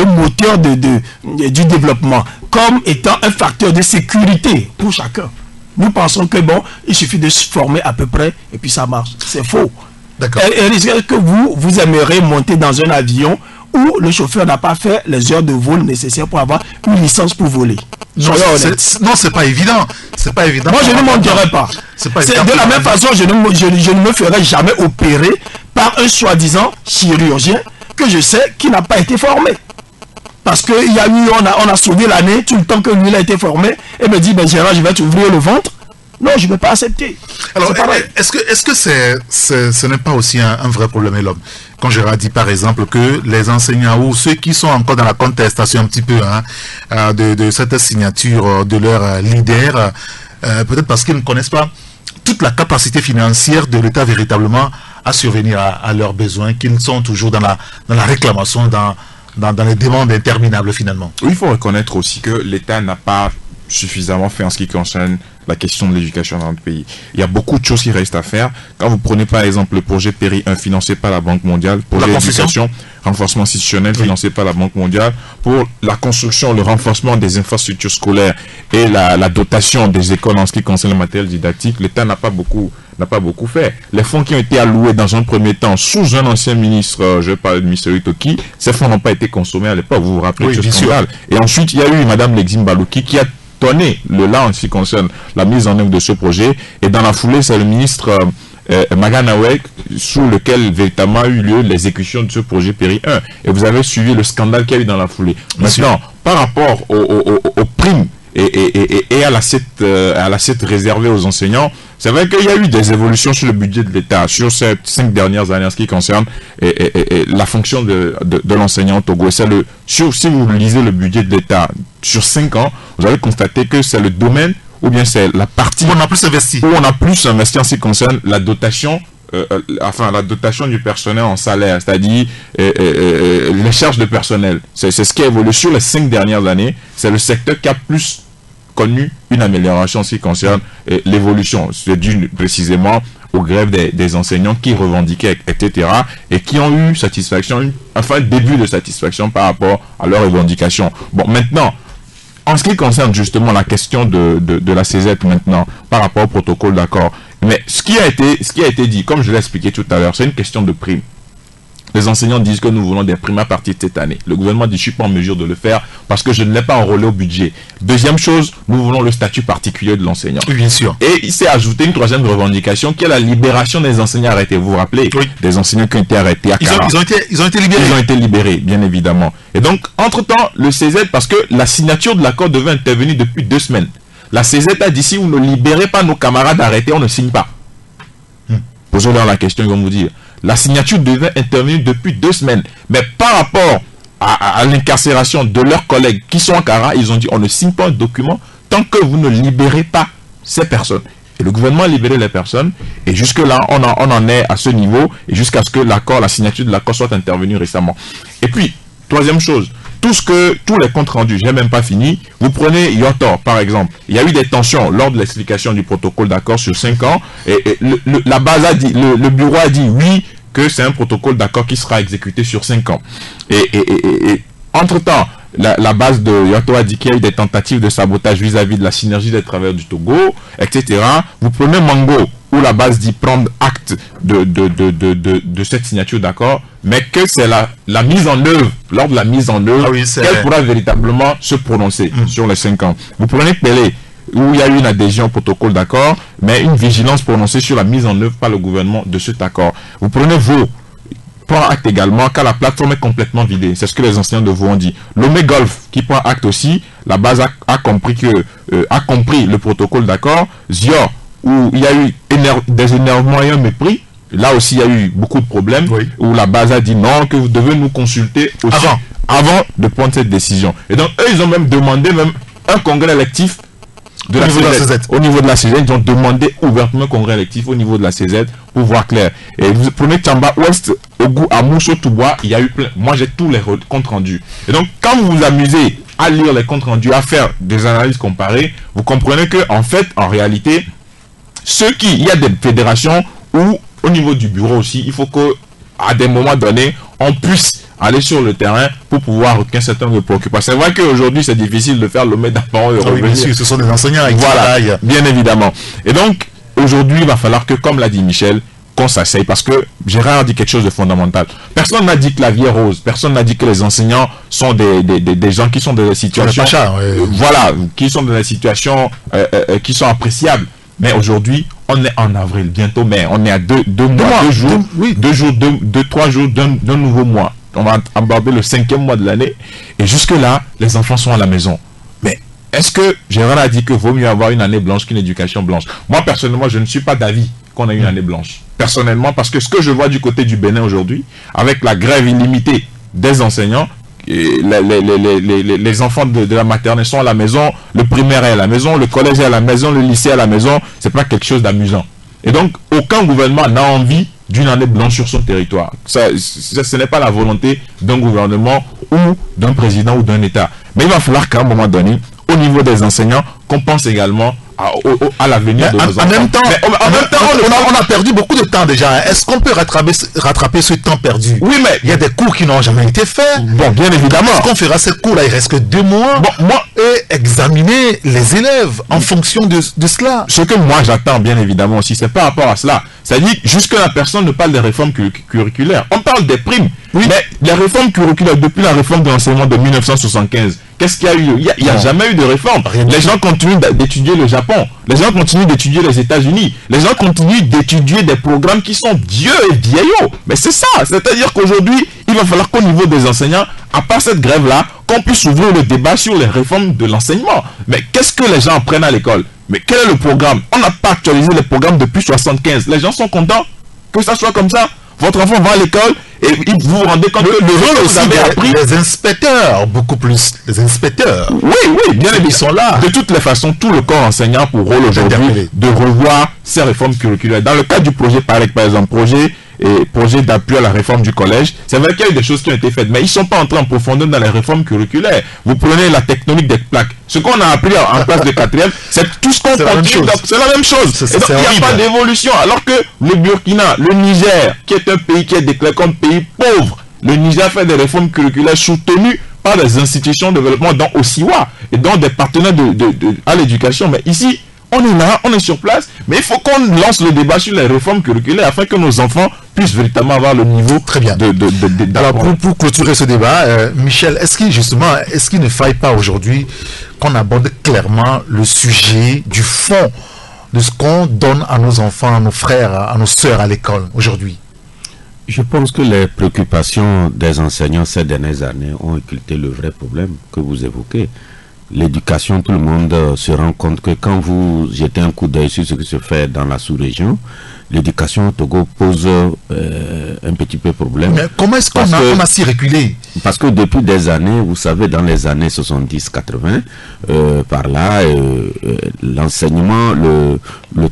moteur du développement, comme étant un facteur de sécurité pour chacun. Nous pensons que bon, il suffit de se former à peu près et puis ça marche. C'est faux. D'accord. Est-ce que vous aimeriez monter dans un avion où le chauffeur n'a pas fait les heures de vol nécessaires pour avoir une licence pour voler? Non, c'est pas évident. C'est pas évident. Moi, je ne monterai pas. C'est de la même façon, je ne me ferai jamais opérer par un soi-disant chirurgien que je sais qui n'a pas été formé. Parce qu'il y a eu, on a sauvé l'année tout le temps que lui il a été formé et me dit, Gérard, je vais t'ouvrir le ventre. Non, je ne vais pas accepter. Alors, est-ce que ce n'est pas aussi un vrai problème, l'homme? Quand Gérard dit, par exemple, que les enseignants ou ceux qui sont encore dans la contestation un petit peu de cette signature de leur leader, peut-être parce qu'ils ne connaissent pas toute la capacité financière de l'État véritablement à survenir à leurs besoins, qu'ils sont toujours dans la réclamation, dans les demandes interminables finalement. Oui, il faut reconnaître aussi que l'État n'a pas suffisamment fait en ce qui concerne la question de l'éducation dans notre pays. Il y a beaucoup de choses qui restent à faire. Quand vous prenez par exemple le projet PERI 1 financé par la Banque mondiale, projet d'éducation, renforcement institutionnel financé par la Banque mondiale, pour la construction, le renforcement des infrastructures scolaires et la dotation des écoles en ce qui concerne le matériel didactique, l'État n'a pas beaucoup fait. Les fonds qui ont été alloués dans un premier temps sous un ancien ministre, je parle de M. Itoki, ces fonds n'ont pas été consommés à l'époque, vous vous rappelez de ce scandale. Et ensuite, il y a eu Mme Lexim Balouki qui a donné le là en ce qui concerne la mise en œuvre de ce projet. Et dans la foulée, c'est le ministre Maganawe, sous lequel véritablement a eu lieu l'exécution de ce projet Péri 1. Et vous avez suivi le scandale qu'il y a eu dans la foulée. Maintenant, par rapport aux primes et à l'assiette réservée aux enseignants, c'est vrai qu'il y a eu des évolutions sur le budget de l'État sur ces 5 dernières années en ce qui concerne la fonction de l'enseignant au Togo. Si vous lisez le budget de l'État sur 5 ans, vous allez constater que c'est le domaine ou bien c'est la partie où on a plus investi. Où on a plus investi en ce qui concerne la dotation, la dotation du personnel en salaire, c'est-à-dire les charges de personnel. C'est ce qui a évolué sur les 5 dernières années. C'est le secteur qui a plus connu une amélioration en ce qui concerne l'évolution. C'est dû précisément aux grèves des enseignants qui revendiquaient, etc. et qui ont eu satisfaction, enfin début de satisfaction par rapport à leurs revendications. Bon, maintenant, en ce qui concerne justement la question de la CZ maintenant, par rapport au protocole d'accord, mais ce qui a été dit, comme je l'ai expliqué tout à l'heure, c'est une question de prime. Les enseignants disent que nous voulons des primes à partir de cette année. Le gouvernement dit je ne suis pas en mesure de le faire parce que je ne l'ai pas enrôlé au budget. Deuxième chose, nous voulons le statut particulier de l'enseignant. Oui, bien sûr. Et il s'est ajouté une troisième revendication qui est la libération des enseignants arrêtés. Vous vous rappelez, oui, des enseignants qui ont été arrêtés à Kara. Ils ont été libérés. Ils ont été libérés, bien évidemment. Et donc, entre-temps, le CZ, parce que la signature de l'accord devait intervenir depuis 2 semaines. La CZ a dit si vous ne libérez pas nos camarades arrêtés, on ne signe pas. Posez-leur la question, ils vont vous dire. La signature devait intervenir depuis 2 semaines. Mais par rapport à l'incarcération de leurs collègues qui sont en Kara, ils ont dit on ne signe pas un document tant que vous ne libérez pas ces personnes. Et le gouvernement a libéré les personnes. Et jusque-là, on en est à ce niveau. Et jusqu'à ce que la signature de l'accord soit intervenue récemment. Et puis, troisième chose, tous les comptes rendus, j'ai même pas fini. Vous prenez Yotor, par exemple. Il y a eu des tensions lors de l'explication du protocole d'accord sur 5 ans. Et la base a dit, le bureau a dit oui, que c'est un protocole d'accord qui sera exécuté sur 5 ans. Et entre-temps, la base de Yotor a dit qu'il y a eu des tentatives de sabotage vis-à-vis de la synergie des travailleurs du Togo, etc. Vous prenez Mango, où la base dit prendre acte de cette signature d'accord, mais que c'est la mise en œuvre, lors de la mise en œuvre, qu'elle pourra véritablement se prononcer sur les 5 ans. Vous prenez Pelé, où il y a eu une adhésion au protocole d'accord, mais une vigilance prononcée sur la mise en œuvre par le gouvernement de cet accord. Vous prenez Vaud, prend acte également car la plateforme est complètement vidée. C'est ce que les enseignants de Vaud ont dit. Lomé Golf qui prend acte aussi, la base a compris le protocole d'accord. Zior, où il y a eu des énervements et un mépris, là aussi il y a eu beaucoup de problèmes, oui, où la base a dit non, que vous devez nous consulter aussi avant de prendre cette décision. Et donc eux ils ont même demandé un congrès électif de la CZ. Au niveau de la CZ, ils ont demandé ouvertement un congrès électif au niveau de la CZ pour voir clair. Et vous prenez Tchamba Ouest, Ogou, Amoucho, Toubois, il y a eu plein. Moi j'ai tous les comptes rendus. Et donc quand vous vous amusez à lire les comptes rendus, à faire des analyses comparées, vous comprenez que en fait, en réalité, il y a des fédérations où au niveau du bureau aussi, il faut que à des moments donnés, on puisse aller sur le terrain pour pouvoir aucun certain nombre de préoccupations. C'est vrai qu'aujourd'hui, c'est difficile de faire le maître d'apparent et oui, bien sûr, ce sont des enseignants avec voilà, bien évidemment. Et donc, aujourd'hui, il va falloir que, comme l'a dit Michel, qu'on s'asseye, parce que Gérard a dit quelque chose de fondamental. Personne n'a dit que la vie est rose. Personne n'a dit que les enseignants sont des gens qui sont dans des situations... Voilà, qui sont dans des situations qui sont appréciables. Mais aujourd'hui, on est en avril, bientôt mai. On est à 2 mois, 3 jours d'un nouveau mois. On va aborder le 5e mois de l'année. Et jusque-là, les enfants sont à la maison. Mais est-ce que Gérard a dit qu'il vaut mieux avoir une année blanche qu'une éducation blanche? Moi, personnellement, je ne suis pas d'avis qu'on ait une année blanche. Personnellement, parce que ce que je vois du côté du Bénin aujourd'hui, avec la grève illimitée des enseignants, les enfants de la maternelle sont à la maison, le primaire est à la maison, le collège est à la maison, le lycée est à la maison, c'est pas quelque chose d'amusant. Et donc, aucun gouvernement n'a envie d'une année blanche sur son territoire. Ce n'est pas la volonté d'un gouvernement ou d'un président ou d'un État. Mais il va falloir qu'à un moment donné, au niveau des enseignants, qu'on pense également à l'avenir de nos enfants. En même temps, on a perdu beaucoup de temps déjà. Est-ce qu'on peut rattraper ce temps perdu? Oui, mais il y a des cours qui n'ont jamais été faits. Bon, bien évidemment. Est-ce qu'on fera ces cours-là? Il reste que 2 mois. Bon, et examiner les élèves en fonction de cela. Ce que moi j'attends, bien évidemment aussi, c'est par rapport à cela. C'est-à-dire, jusque la personne ne parle des réformes curriculaires. On parle des primes. Oui. Mais les réformes curriculaires, depuis la réforme de l'enseignement de 1975, Qu'est-ce qu'il y a eu? Il n'y a jamais eu de réforme. Les gens continuent d'étudier le Japon. Les gens continuent d'étudier les États-Unis. Les gens continuent d'étudier des programmes qui sont vieux et vieillots. Mais c'est ça. C'est-à-dire qu'aujourd'hui, il va falloir qu'au niveau des enseignants, à part cette grève-là, qu'on puisse ouvrir le débat sur les réformes de l'enseignement. Mais qu'est-ce que les gens apprennent à l'école? Mais quel est le programme? On n'a pas actualisé les programmes depuis 75. Les gens sont contents que ça soit comme ça. Votre enfant va à l'école et vous vous rendez compte que le rôle aussi les inspecteurs, beaucoup plus les inspecteurs. Oui, bien évidemment. Ils sont là. De toutes les façons, tout le corps enseignant a pour rôle aujourd'hui de revoir ces réformes curriculaires. Dans le cadre du projet PAREC, par exemple, projet d'appui à la réforme du collège, c'est vrai qu'il y a eu des choses qui ont été faites, mais ils ne sont pas entrés en profondeur dans les réformes curriculaires. Vous prenez la tectonique des plaques. Ce qu'on a appris en classe de 4e, c'est tout ce qu'on continue. C'est la même chose. Et donc, il n'y a pas d'évolution. Alors que le Burkina, le Niger, qui est un pays qui est déclaré comme pays pauvre, le Niger fait des réformes curriculaires soutenues par des institutions de développement, dont OSIWA, et dont des partenaires à l'éducation. Mais ici, on est là, on est sur place, mais il faut qu'on lance le débat sur les réformes curriculaires afin que nos enfants puissent véritablement avoir le niveau. Très bien. Alors pour clôturer ce débat, Michel, est-ce qu'il ne faille pas aujourd'hui qu'on aborde clairement le sujet du fond de ce qu'on donne à nos enfants, à nos frères, à nos sœurs à l'école aujourd'hui? Je pense que les préoccupations des enseignants ces dernières années ont occulté le vrai problème que vous évoquez. L'éducation, tout le monde se rend compte que quand vous jetez un coup d'œil sur ce qui se fait dans la sous-région, l'éducation au Togo pose un petit peu problème. Mais comment est-ce qu'on a si reculé? Parce que depuis des années, vous savez, dans les années 70-80, par là, l'enseignement, le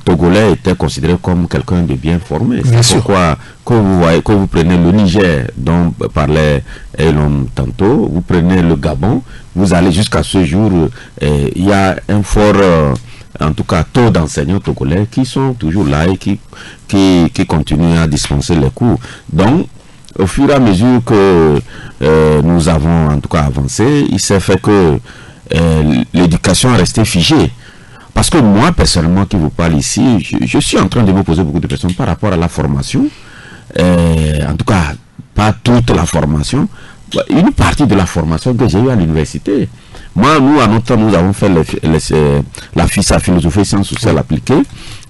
Togolais était considéré comme quelqu'un de bien formé. C'est pourquoi, quand vous prenez le Niger, dont parlait Elon tantôt, vous prenez le Gabon, vous allez jusqu'à ce jour, il y a un fort... en tout cas taux d'enseignants togolais qui sont toujours là et qui continuent à dispenser les cours. Donc, au fur et à mesure que nous avons en tout cas avancé, il s'est fait que l'éducation est restée figée. Parce que moi, personnellement, qui vous parle ici, je suis en train de me poser beaucoup de questions par rapport à la formation. En tout cas, pas toute la formation. Une partie de la formation que j'ai eue à l'université. Moi, nous, à notre temps, nous avons fait la FISA, philosophie et sciences sociales appliquées.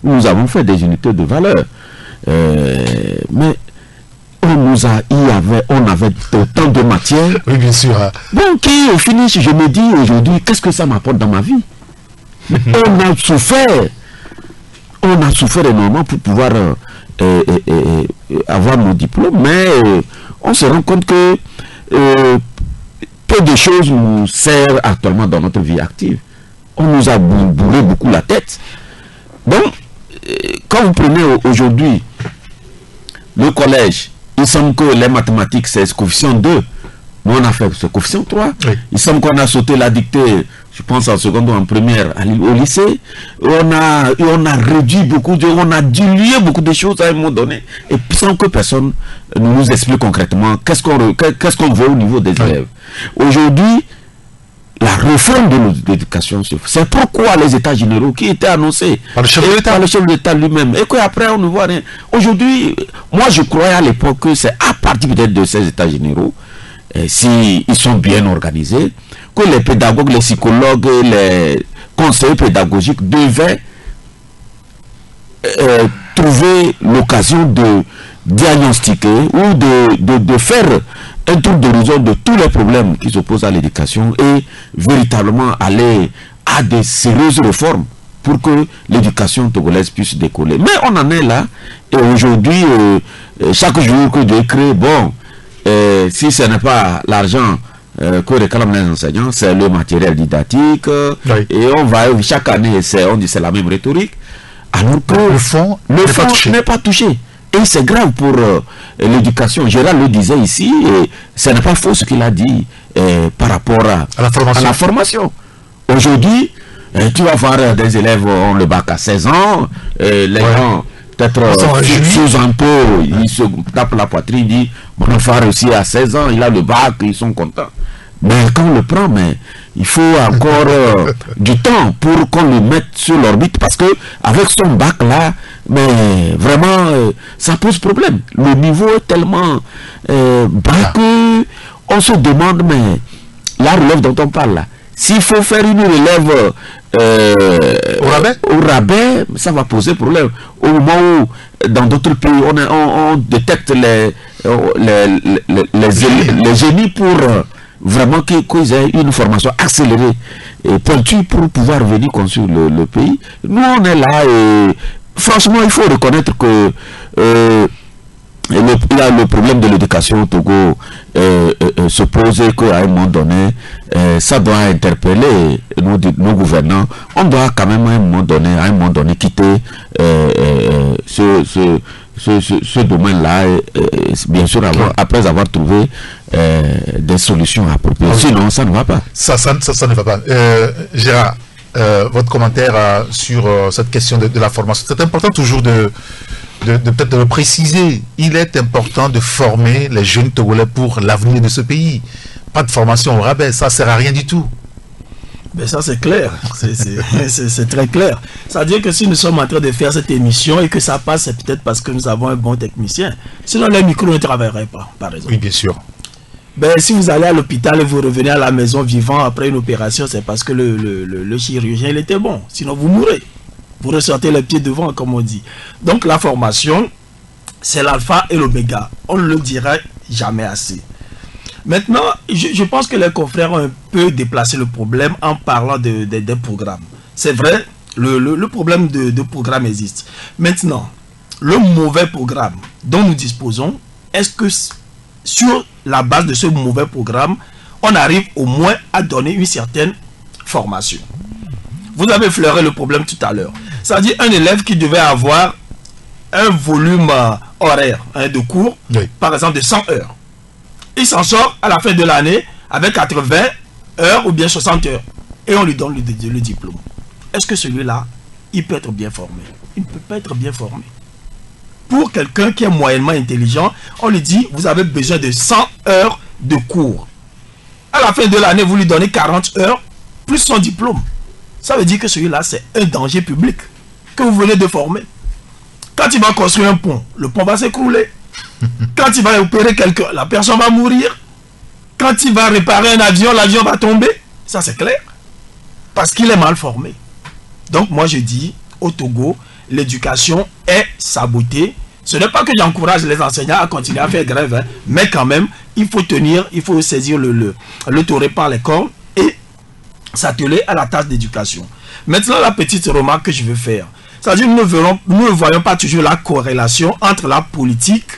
Nous avons fait des unités de valeur. Mais on avait autant de matières. Oui, bien sûr. Bon, qui, au finish, je me dis aujourd'hui, qu'est-ce que ça m'apporte dans ma vie? On a souffert énormément pour pouvoir avoir nos diplômes, mais on se rend compte que peu de choses nous servent actuellement dans notre vie active. On nous a bourré beaucoup la tête. Donc, quand vous prenez aujourd'hui le collège, il semble que les mathématiques, c'est coefficient 2. Nous, on a fait ce coefficient 3. Oui. Il semble qu'on a sauté la dictée, je pense en seconde ou en première au lycée. On a réduit on a dilué beaucoup de choses à un moment donné. Et sans que personne ne nous explique concrètement qu'est-ce qu'on veut au niveau des élèves. Aujourd'hui, la réforme de l'éducation, c'est pourquoi les états généraux qui étaient annoncés par le chef de l'État lui-même, et qu'après on ne voit rien. Aujourd'hui, moi je croyais à l'époque que c'est à partir peut-être de ces états généraux, s'ils sont bien organisés, que les pédagogues, les psychologues, les conseillers pédagogiques devaient trouver l'occasion de diagnostiquer ou de faire un tour d'horizon de tous les problèmes qui s'opposent à l'éducation et véritablement aller à des sérieuses réformes pour que l'éducation togolaise puisse décoller. Mais on en est là, et aujourd'hui, chaque jour que Dieu crée, bon, si ce n'est pas l'argent que réclament les enseignants, c'est le matériel didactique, oui. Et on va, chaque année, on dit c'est la même rhétorique, alors que le fond n'est pas touché. Et c'est grave pour l'éducation. Gérald le disait ici, et ce n'est pas faux ce qu'il a dit par rapport à la formation. Aujourd'hui, tu vas voir des élèves ont le bac à 16 ans, les gens peut-être sous un pot, ils se tapent la poitrine, ils disent mon enfant réussi à 16 ans, il a le bac, ils sont contents. Mais quand on le prend, mais il faut encore du temps pour qu'on le mette sur l'orbite, parce que avec son bac là, mais vraiment ça pose problème. Le niveau est tellement bas que on se demande, mais la relève dont on parle là, s'il faut faire une relève au rabais, ça va poser problème. Au moment où, dans d'autres pays, on détecte les génies pour vraiment qu'ils aient une formation accélérée et pointue pour pouvoir venir construire le pays. Nous, on est là et franchement, il faut reconnaître que il y a le problème de l'éducation au Togo se pose qu'à un moment donné, ça doit interpeller nos gouvernants. On doit quand même à un moment donné quitter ce domaine-là, bien sûr, après avoir trouvé des solutions appropriées. Sinon, ça ne va pas. Ça ne va pas. Gérard, votre commentaire sur cette question de la formation. C'est important toujours peut-être de le préciser. Il est important de former les jeunes Togolais pour l'avenir de ce pays. Pas de formation au rabais, ça ne sert à rien du tout. Mais ça c'est clair, c'est très clair. C'est-à-dire que si nous sommes en train de faire cette émission et que ça passe, c'est peut-être parce que nous avons un bon technicien. Sinon les micros ne travailleraient pas, par exemple. Oui, bien sûr. Ben, si vous allez à l'hôpital et vous revenez à la maison vivant après une opération, c'est parce que le chirurgien il était bon. Sinon vous mourrez. Vous ressortez les pieds devant, comme on dit. Donc la formation, c'est l'alpha et l'oméga. On ne le dirait jamais assez. Maintenant, je pense que les confrères ont un peu déplacé le problème en parlant des programmes. C'est vrai, le problème de programme existe. Maintenant, le mauvais programme dont nous disposons, est-ce que sur la base de ce mauvais programme, on arrive au moins à donner une certaine formation? Vous avez effleuré le problème tout à l'heure. C'est-à-dire un élève qui devait avoir un volume horaire de cours, oui, par exemple de 100 heures. Il s'en sort à la fin de l'année avec 80 heures ou bien 60 heures. Et on lui donne le diplôme. Est-ce que celui-là, il peut être bien formé? Il ne peut pas être bien formé. Pour quelqu'un qui est moyennement intelligent, on lui dit, vous avez besoin de 100 heures de cours. À la fin de l'année, vous lui donnez 40 heures plus son diplôme. Ça veut dire que celui-là, c'est un danger public que vous venez de former. Quand il va construire un pont, le pont va s'écrouler. Quand il va opérer quelqu'un, la personne va mourir. Quand il va réparer un avion, l'avion va tomber. Ça, c'est clair. Parce qu'il est mal formé. Donc, moi, je dis, au Togo, l'éducation est sabotée. Ce n'est pas que j'encourage les enseignants à continuer à faire grève, hein, mais quand même, il faut tenir, il faut saisir le taureau par les cornes et s'atteler à la tâche d'éducation. Maintenant, la petite remarque que je veux faire, c'est-à-dire nous ne voyons pas toujours la corrélation entre la politique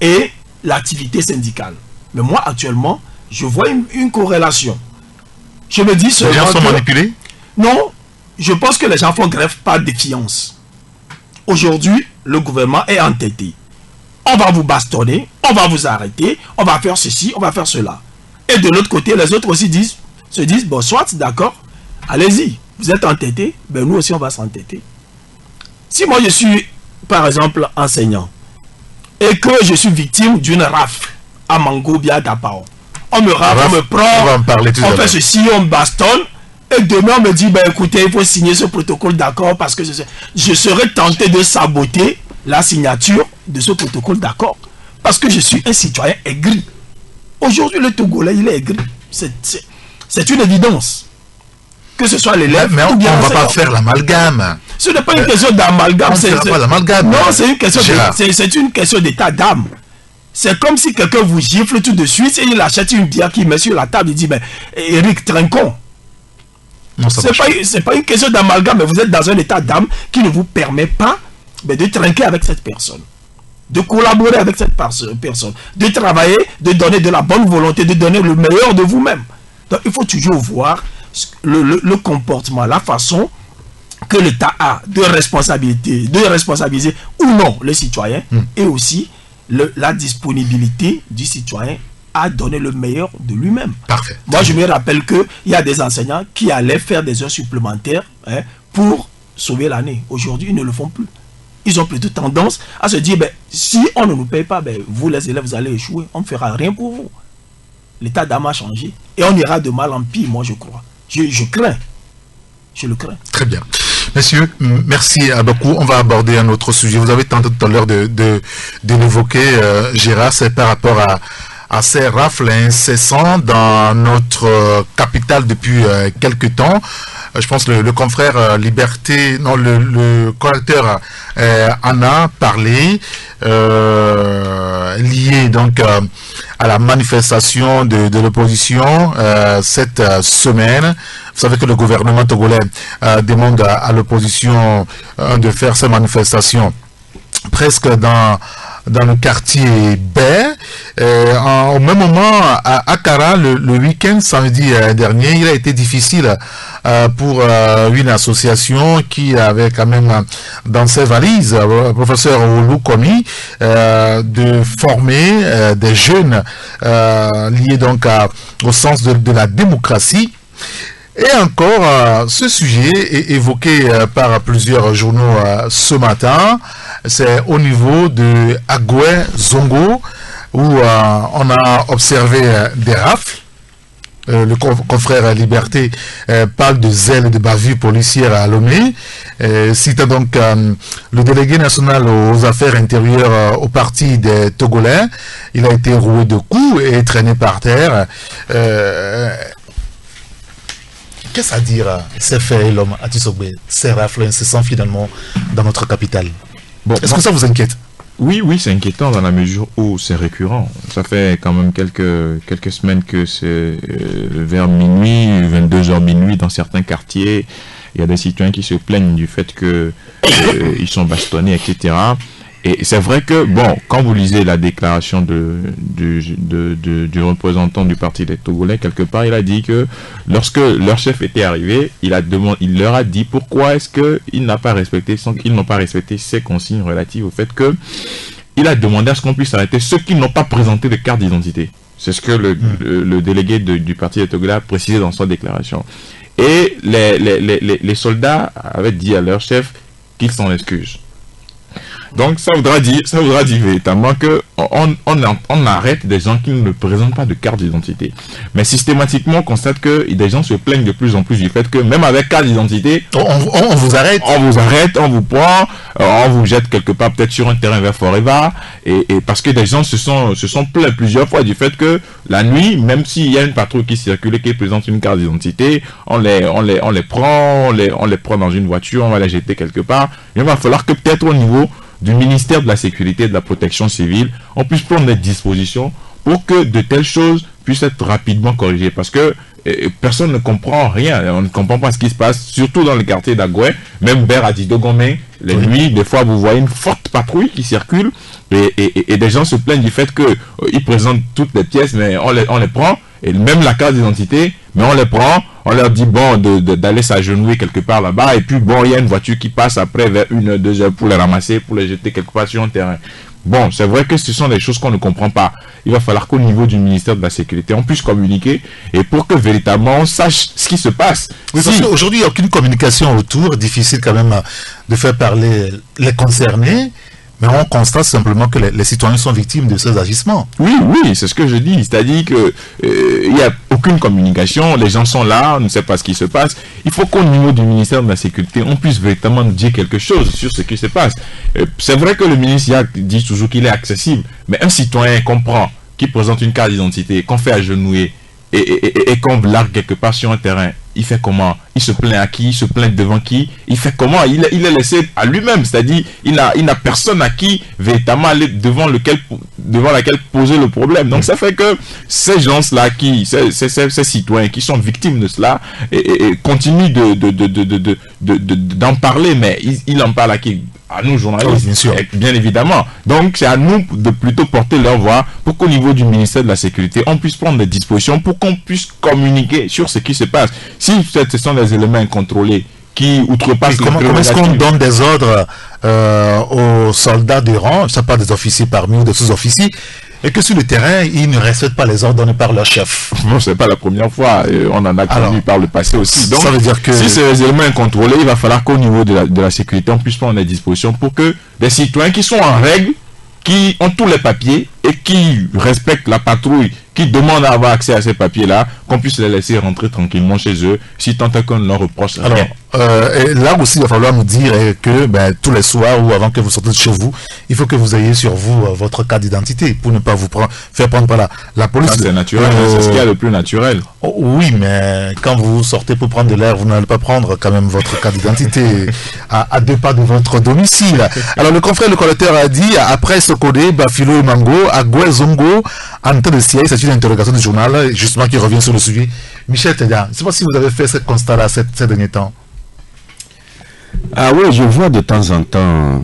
et l'activité syndicale. Mais moi, actuellement, je vois une corrélation. Je me dis seulement... Les gens sont manipulés? Non, je pense que les gens font grève par défiance. Aujourd'hui, le gouvernement est entêté. On va vous bastonner, on va vous arrêter, on va faire ceci, on va faire cela. Et de l'autre côté, les autres aussi se disent, bon, soit, d'accord, allez-y, vous êtes entêtés, ben nous aussi on va s'entêter. Si moi je suis, par exemple, enseignant, et que je suis victime d'une rafle à Mango bien d'Apao, on me rafle, on me prend, on fait ceci, on me bastonne, et demain on me dit, ben écoutez, il faut signer ce protocole d'accord parce que je serais tenté de saboter la signature de ce protocole d'accord. Parce que je suis un citoyen aigri. Aujourd'hui, le Togolais, il est aigri. C'est une évidence. Que ce soit l'élève, mais on ne va pas faire l'amalgame. Ce n'est pas une question d'amalgame. Non, c'est une question d'état d'âme. C'est comme si quelqu'un vous gifle tout de suite et il achète une bière qu'il met sur la table. Il dit, ben, Eric, trinquons. C'est pas une question d'amalgame, mais vous êtes dans un état d'âme qui ne vous permet pas de trinquer avec cette personne, de collaborer avec cette personne, de travailler, de donner de la bonne volonté, de donner le meilleur de vous-même. Donc il faut toujours voir le comportement, la façon que l'État a de responsabiliser ou non le citoyen, et aussi la disponibilité du citoyen à donner le meilleur de lui-même. Parfait. Moi, je me rappelle qu'il y a des enseignants qui allaient faire des heures supplémentaires pour sauver l'année. Aujourd'hui, ils ne le font plus. Ils ont plutôt tendance à se dire, ben, si on ne nous paye pas, ben, vous les élèves, vous allez échouer. On ne fera rien pour vous. L'état d'âme a changé. Et on ira de mal en pire, moi, je crois. Je crains. Je le crains. Très bien. Messieurs, merci beaucoup. On va aborder un autre sujet. Vous avez tenté tout à l'heure de l'évoquer, Gérard, c'est par rapport à ces rafles incessantes dans notre capitale depuis quelques temps. Je pense que le confrère Liberté, non, le correcteur en a parlé, lié donc à la manifestation de l'opposition cette semaine. Vous savez que le gouvernement togolais demande à l'opposition de faire ces manifestations presque dans le quartier B. Au même moment, à Akara, le week-end, samedi dernier, il a été difficile pour une association qui avait quand même dans ses valises, le professeur Oulu Komi, de former des jeunes liés donc au sens de la démocratie. Et encore, ce sujet est évoqué par plusieurs journaux ce matin. C'est au niveau de Agoué Zongo où on a observé des rafles. Le confrère Liberté parle de zèle et de bavure policière à Lomé. Citant donc le délégué national aux affaires intérieures au parti des Togolais. Il a été roué de coups et traîné par terre. Qu'est-ce à dire ces faits, l'homme à Tisogbe, ces rafles incessants finalement dans notre capitale? Bon, est-ce que ça vous inquiète? Oui, c'est inquiétant dans la mesure où c'est récurrent. Ça fait quand même quelques semaines que c'est vers minuit, 22h minuit dans certains quartiers. Il y a des citoyens qui se plaignent du fait que ils sont bastonnés, etc. Et c'est vrai que, bon, quand vous lisez la déclaration du représentant du parti des Togolais, quelque part, il a dit que lorsque leur chef était arrivé, il leur a dit pourquoi est-ce qu'ils n'ont pas respecté ses consignes relatives au fait que il a demandé à ce qu'on puisse arrêter ceux qui n'ont pas présenté de carte d'identité. C'est ce que le délégué du parti des Togolais a précisé dans sa déclaration. Et les soldats avaient dit à leur chef qu'ils s'en excusent. Donc ça voudra dire véritablement que on arrête des gens qui ne présentent pas de carte d'identité. Mais systématiquement, on constate que des gens se plaignent de plus en plus du fait que même avec carte d'identité, on vous arrête. On vous prend, on vous jette quelque part peut-être sur un terrain vers Forever. Et parce que des gens se sont plaints plusieurs fois du fait que la nuit, même s'il y a une patrouille qui circule et qui présente une carte d'identité, on les prend dans une voiture, on va les jeter quelque part. Il va falloir que peut-être au niveau du ministère de la Sécurité et de la Protection civile, on puisse prendre des dispositions pour que de telles choses puissent être rapidement corrigées. Parce que personne ne comprend rien, on ne comprend pas ce qui se passe, surtout dans le quartier d'Agoué, même vers Adidogomé, les nuits, des fois vous voyez une forte patrouille qui circule, et des gens se plaignent du fait qu'ils présentent toutes les pièces, mais on les prend, et même la carte d'identité, mais on les prend, on leur dit bon d'aller s'agenouiller quelque part là-bas, et puis bon, il y a une voiture qui passe après vers 1-2 heures pour les ramasser, pour les jeter quelque part sur un terrain. Bon, c'est vrai que ce sont des choses qu'on ne comprend pas. Il va falloir qu'au niveau du ministère de la Sécurité, on puisse communiquer, et pour que véritablement on sache ce qui se passe. Oui, parce qu'aujourd'hui, il n'y a aucune communication autour, difficile quand même de faire parler les concernés. Mais on constate simplement que les citoyens sont victimes de ces agissements. Oui, c'est ce que je dis. C'est-à-dire que il n'y a aucune communication, les gens sont là, on ne sait pas ce qui se passe. Il faut qu'au niveau du ministère de la Sécurité, on puisse véritablement nous dire quelque chose sur ce qui se passe. C'est vrai que le ministère dit toujours qu'il est accessible, mais un citoyen comprend, qui présente une carte d'identité, qu'on fait agenouiller et qu'on largue quelque part sur un terrain, il fait comment? Il se plaint à qui? Il se plaint devant qui? Il fait comment? Il est laissé à lui-même, c'est-à-dire il n'a personne à qui véritablement aller devant laquelle poser le problème. Donc ça fait que ces gens-là, ces citoyens qui sont victimes de cela, et continuent d'en parler, mais ils en parlent à qui? À nous journalistes, bien sûr. Bien évidemment. Donc c'est à nous de plutôt porter leur voix pour qu'au niveau du ministère de la Sécurité, on puisse prendre des dispositions pour qu'on puisse communiquer sur ce qui se passe. Si ce sont des éléments incontrôlés qui outrepassent... Comment est-ce qu'on donne des ordres aux soldats de rang, ça pas des officiers parmi ou des sous-officiers, et que sur le terrain, ils ne respectent pas les ordres donnés par leur chef? Bon, c'est pas la première fois, on en a connu par le passé aussi. Donc, ça veut dire que... si c'est des éléments incontrôlés, il va falloir qu'au niveau de la sécurité, on puisse prendre des dispositions pour que des citoyens qui sont en règle, qui ont tous les papiers et qui respectent la patrouille qui demandent à avoir accès à ces papiers-là, qu'on puisse les laisser rentrer tranquillement chez eux, si tant est qu'on ne leur reproche rien. Alors, et là aussi, il va falloir nous dire que tous les soirs ou avant que vous sortez de chez vous, il faut que vous ayez sur vous votre carte d'identité pour ne pas vous faire prendre par la police. C'est naturel, c'est ce qu'il y a le plus naturel. Oh, oui, mais quand vous sortez pour prendre de l'air, vous n'allez pas prendre quand même votre carte d'identité à 2 pas de votre domicile. Alors, le confrère, le collecteur a dit, après Sokodé, Bafilo et Mango, Agoué Zongo, en temps de siège, c'est une interrogation du journal, justement, qui revient sur le sujet. Michel Tedia, je ne sais pas si vous avez fait ce constat-là ces derniers temps. Ah oui, je vois de temps en temps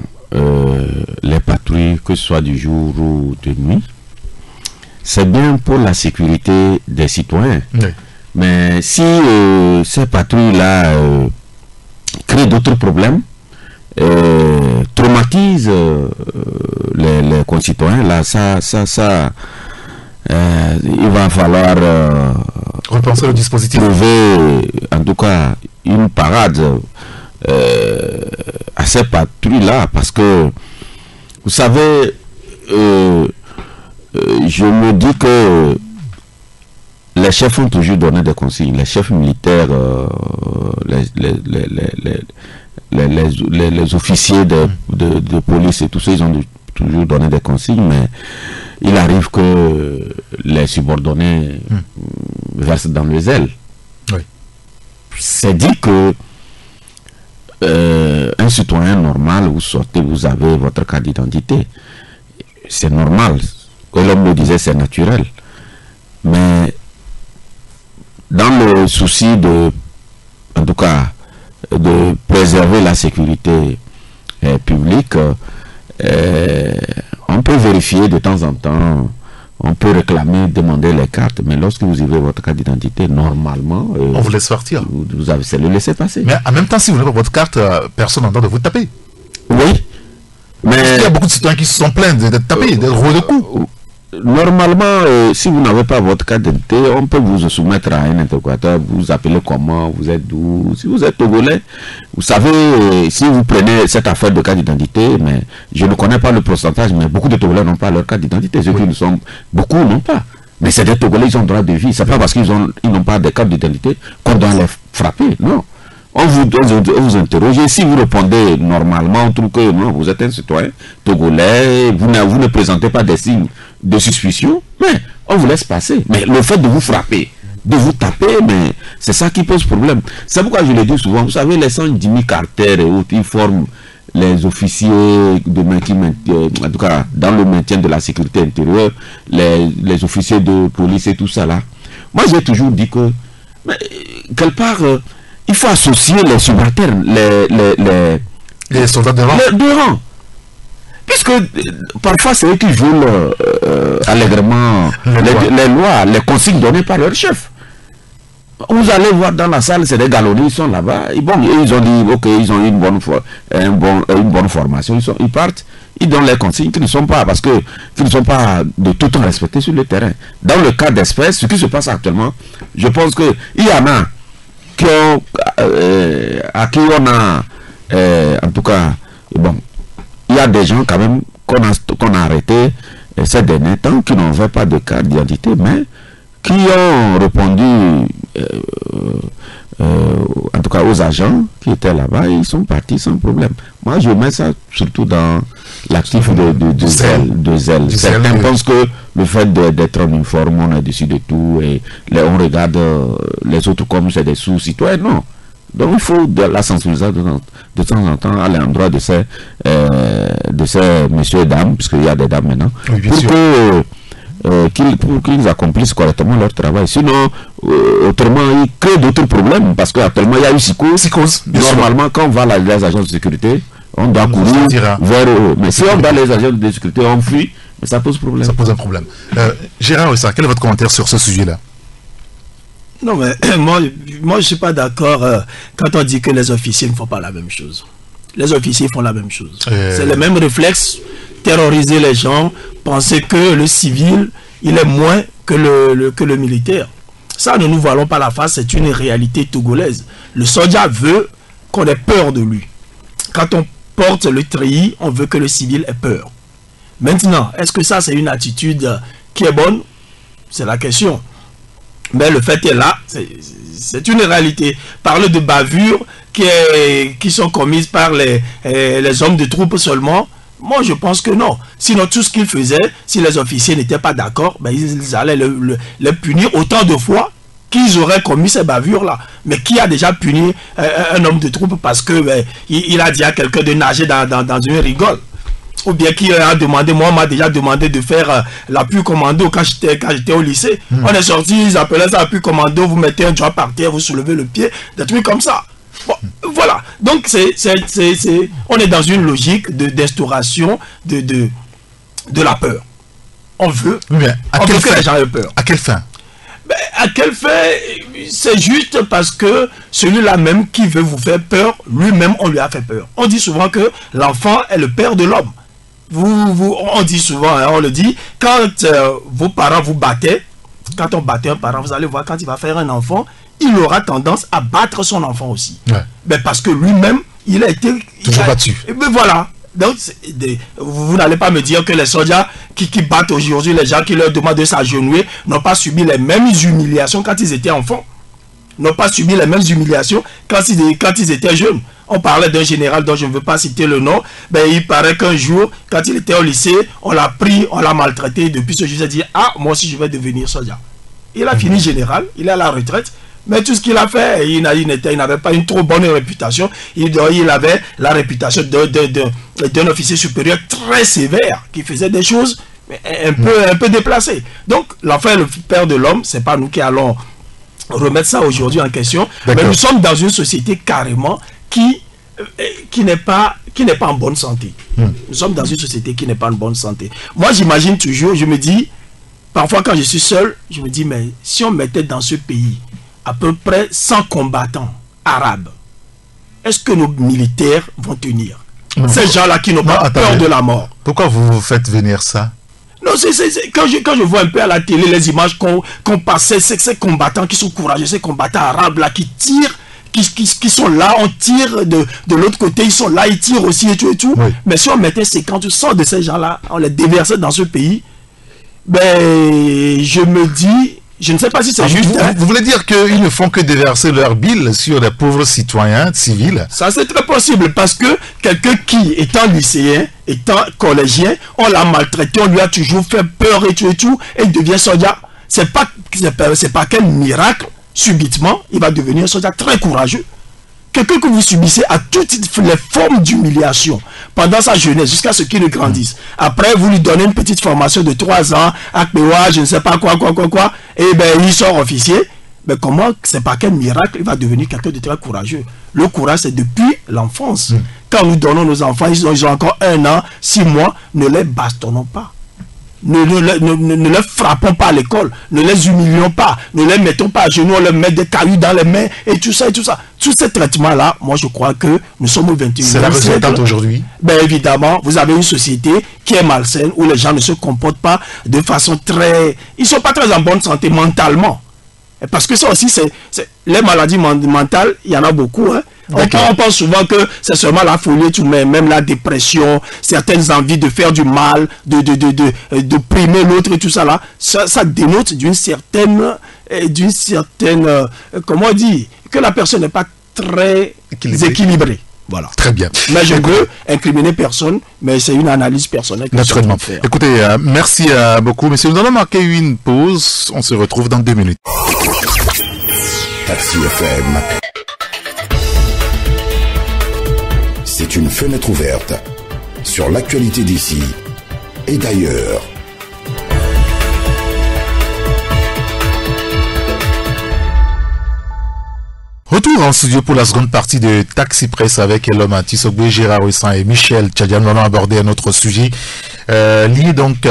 les patrouilles, que ce soit du jour ou de nuit. C'est bien pour la sécurité des citoyens. Oui. Mais si ces patrouilles-là créent d'autres problèmes, traumatisent les concitoyens, là, il va falloir repenser le dispositif. Trouver, en tout cas, une parade à ces patrouilles-là, parce que, vous savez, je me dis que les chefs ont toujours donné des consignes. Les chefs militaires, les officiers de police et tout ça, ils ont toujours donné des consignes, mais il arrive que les subordonnés versent dans les ailes. Oui. C'est dit que un citoyen normal, vous sortez, vous avez votre carte d'identité. C'est normal. Comme l'homme le disait, c'est naturel. Mais dans le souci de, en tout cas, de préserver la sécurité publique, on peut vérifier de temps en temps, on peut réclamer, demander les cartes, mais lorsque vous avez votre carte d'identité, normalement, on vous laisse sortir. Vous avez le laisser passer. Mais en même temps, si vous n'avez pas votre carte, personne n'entend de vous taper. Oui. Mais il y a beaucoup de citoyens qui se sont plaints d'être tapés, d'être roués de coups. Normalement, si vous n'avez pas votre carte d'identité, on peut vous soumettre à un interrogateur, vous appelez comment, vous êtes d'où. Si vous êtes togolais, vous savez, si vous prenez cette affaire de carte d'identité, mais je ne connais pas le pourcentage, mais beaucoup de Togolais n'ont pas leur carte d'identité. Ceux qui ne sont, beaucoup n'ont pas. Mais c'est des Togolais, ils ont droit de vie. C'est pas parce qu'ils n'ont pas de carte d'identité qu'on doit les frapper. Non. On vous interroge, si vous répondez normalement, on trouve que non, vous êtes un citoyen togolais, vous ne présentez pas des signes de suspicion, mais on vous laisse passer. Mais le fait de vous frapper, de vous taper, mais c'est ça qui pose problème. C'est pourquoi je le dis souvent, vous savez, les 110 000 caractères et autres, ils forment les officiers de maintien, en tout cas dans le maintien de la sécurité intérieure, les officiers de police et tout ça là. Moi j'ai toujours dit que, mais, quelque part, il faut associer les subalternes, les soldats de rang. De rang. Puisque parfois c'est eux qui jouent allègrement les lois, les consignes données par leur chef. Vous allez voir dans la salle, c'est des galonnés, ils sont là-bas. Bon, ils ont dit, ok, ils ont une bonne formation, ils partent, ils donnent les consignes qui ne sont pas, parce que qui ne sont pas de tout temps respectés sur le terrain. Dans le cas d'espèce, ce qui se passe actuellement, je pense que il y en a qui ont, à qui on a, en tout cas, bon, il y a des gens quand même qu'on a arrêtés ces derniers temps qui n'ont pas de carte d'identité, mais qui ont répondu en tout cas aux agents qui étaient là-bas, ils sont partis sans problème. Moi je mets ça surtout dans l'actif de zèle. Certains pensent que le fait d'être en uniforme, on est dessus de tout et on regarde les autres comme c'est des sous-citoyens. Non. Donc il faut de la sensibilisation de temps en temps à l'endroit de ces messieurs et dames, puisqu'il y a des dames maintenant, oui, pour qu'ils accomplissent correctement leur travail. Sinon, autrement, ils créent d'autres problèmes, parce qu'actuellement, il y a eu psychose. Normalement, quand on va dans les agences de sécurité, on doit courir vers eux. Mais si on va dans les agences de sécurité, on fuit, mais ça pose problème. Ça pose un problème. Gérard Ouissa, quel est votre commentaire sur ce sujet-là? Non, mais moi je ne suis pas d'accord quand on dit que les officiers ne font pas la même chose. Les officiers font la même chose. C'est le même réflexe, terroriser les gens, penser que le civil, il est moins que le militaire. Ça, ne nous voilons pas la face, c'est une réalité togolaise. Le soldat veut qu'on ait peur de lui. Quand on porte le treillis, on veut que le civil ait peur. Maintenant, est-ce que ça, c'est une attitude qui est bonne? C'est la question. Mais le fait est là, c'est une réalité. Parler de bavures qui sont commises par les hommes de troupe seulement, moi je pense que non. Sinon tout ce qu'ils faisaient, si les officiers n'étaient pas d'accord, ben, ils allaient les punir autant de fois qu'ils auraient commis ces bavures-là. Mais qui a déjà puni un homme de troupe parce que ben, il a dit à quelqu'un de nager dans une rigole? Ou bien qui a demandé, moi on m'a déjà demandé de faire l'appui commando quand j'étais au lycée. On est sorti, ils appelaient ça appui commando, vous mettez un doigt par terre, vous soulevez le pied, des trucs comme ça. Bon, voilà, donc on est dans une logique d'instauration de la peur. On veut, que les gens aient peur. À quelle fin? Ben, à quelle fin? C'est juste parce que celui-là même qui veut vous faire peur, lui-même on lui a fait peur. On dit souvent que l'enfant est le père de l'homme. On dit souvent, hein, on le dit, quand vos parents vous battaient, quand on battait un parent, vous allez voir, quand il va faire un enfant, il aura tendance à battre son enfant aussi. Ouais. Ben parce que lui-même, il a été... Toujours battu. Ben voilà. Donc, vous n'allez pas me dire que les soldats qui battent aujourd'hui, les gens qui leur demandent de s'agenouiller, n'ont pas subi les mêmes humiliations quand ils étaient enfants. N'ont pas subi les mêmes humiliations quand ils étaient jeunes. On parlait d'un général dont je ne veux pas citer le nom. Ben, il paraît qu'un jour, quand il était au lycée, on l'a pris, on l'a maltraité. Depuis ce jour, il s'est dit, ah, moi aussi je vais devenir soldat. Il a fini général, il est à la retraite. Mais tout ce qu'il a fait, il n'avait pas une trop bonne réputation. Il avait la réputation d'un officier supérieur très sévère, qui faisait des choses un peu déplacées. Donc, l'enfant est le père de l'homme, c'est pas nous qui allons remettre ça aujourd'hui en question. Mais nous sommes dans une société carrément qui n'est pas en bonne santé. Nous sommes dans une société qui n'est pas en bonne santé. Moi, j'imagine toujours, je me dis, parfois quand je suis seul, je me dis, mais si on mettait dans ce pays à peu près 100 combattants arabes, est-ce que nos militaires vont tenir? Ces gens-là qui n'ont pas peur de la mort. Pourquoi vous faites venir ça? Non, quand je vois un peu à la télé les images qu'on passait, ces combattants qui sont courageux, ces combattants arabes là qui tirent, qui sont là, on tire de l'autre côté, ils sont là, ils tirent aussi et tout et tout. Oui. Mais si on mettait 50 ou 100 de ces gens-là, on les déversait dans ce pays, ben je me dis, je ne sais pas si c'est juste. Vous voulez dire qu'ils ne font que déverser leur bile sur les pauvres citoyens civils? Ça, c'est très possible parce que quelqu'un qui, étant lycéen, étant collégien, on l'a maltraité, on lui a toujours fait peur et tout, et il devient soldat. C'est pas quel miracle, subitement, il va devenir un soldat très courageux. Quelqu'un que vous subissez à toutes les formes d'humiliation pendant sa jeunesse jusqu'à ce qu'il ne grandisse. Après, vous lui donnez une petite formation de 3 ans, à Péoua, je ne sais pas quoi, et ben il sort officier. Mais comment, c'est pas quel miracle, il va devenir quelqu'un de très courageux. Le courage, c'est depuis l'enfance. Quand nous donnons nos enfants, ils ont encore 1 an, 6 mois, ne les bastonnons pas. Ne les frappons pas à l'école, ne les humilions pas, ne les mettons pas à genoux, on leur met des cailloux dans les mains et tout ça. Tous ces traitements-là, moi je crois que nous sommes au 21e siècle. C'est la résultante aujourd'hui. Ben évidemment, vous avez une société qui est malsaine, où les gens ne se comportent pas de façon très... Ils ne sont pas très en bonne santé mentalement. Parce que ça aussi, les maladies mentales, il y en a beaucoup, hein. Okay. On pense souvent que c'est seulement la folie, tout même la dépression, certaines envies de faire du mal, de primer l'autre et tout ça là, ça dénote d'une certaine, comment on dit, que la personne n'est pas très équilibrée. Voilà. Très bien. Mais je veux incriminer personne, mais c'est une analyse personnelle. Naturellement. Écoutez, merci beaucoup, messieurs. Nous allons marquer une pause. On se retrouve dans 2 minutes. Taxi FM. C'est une fenêtre ouverte sur l'actualité d'ici et d'ailleurs. Retour en studio pour la seconde partie de Taxi Presse avec l'homme Tisogbe, Gérard Ouissan et Michel Tchadian. Nous allons aborder un autre sujet lié donc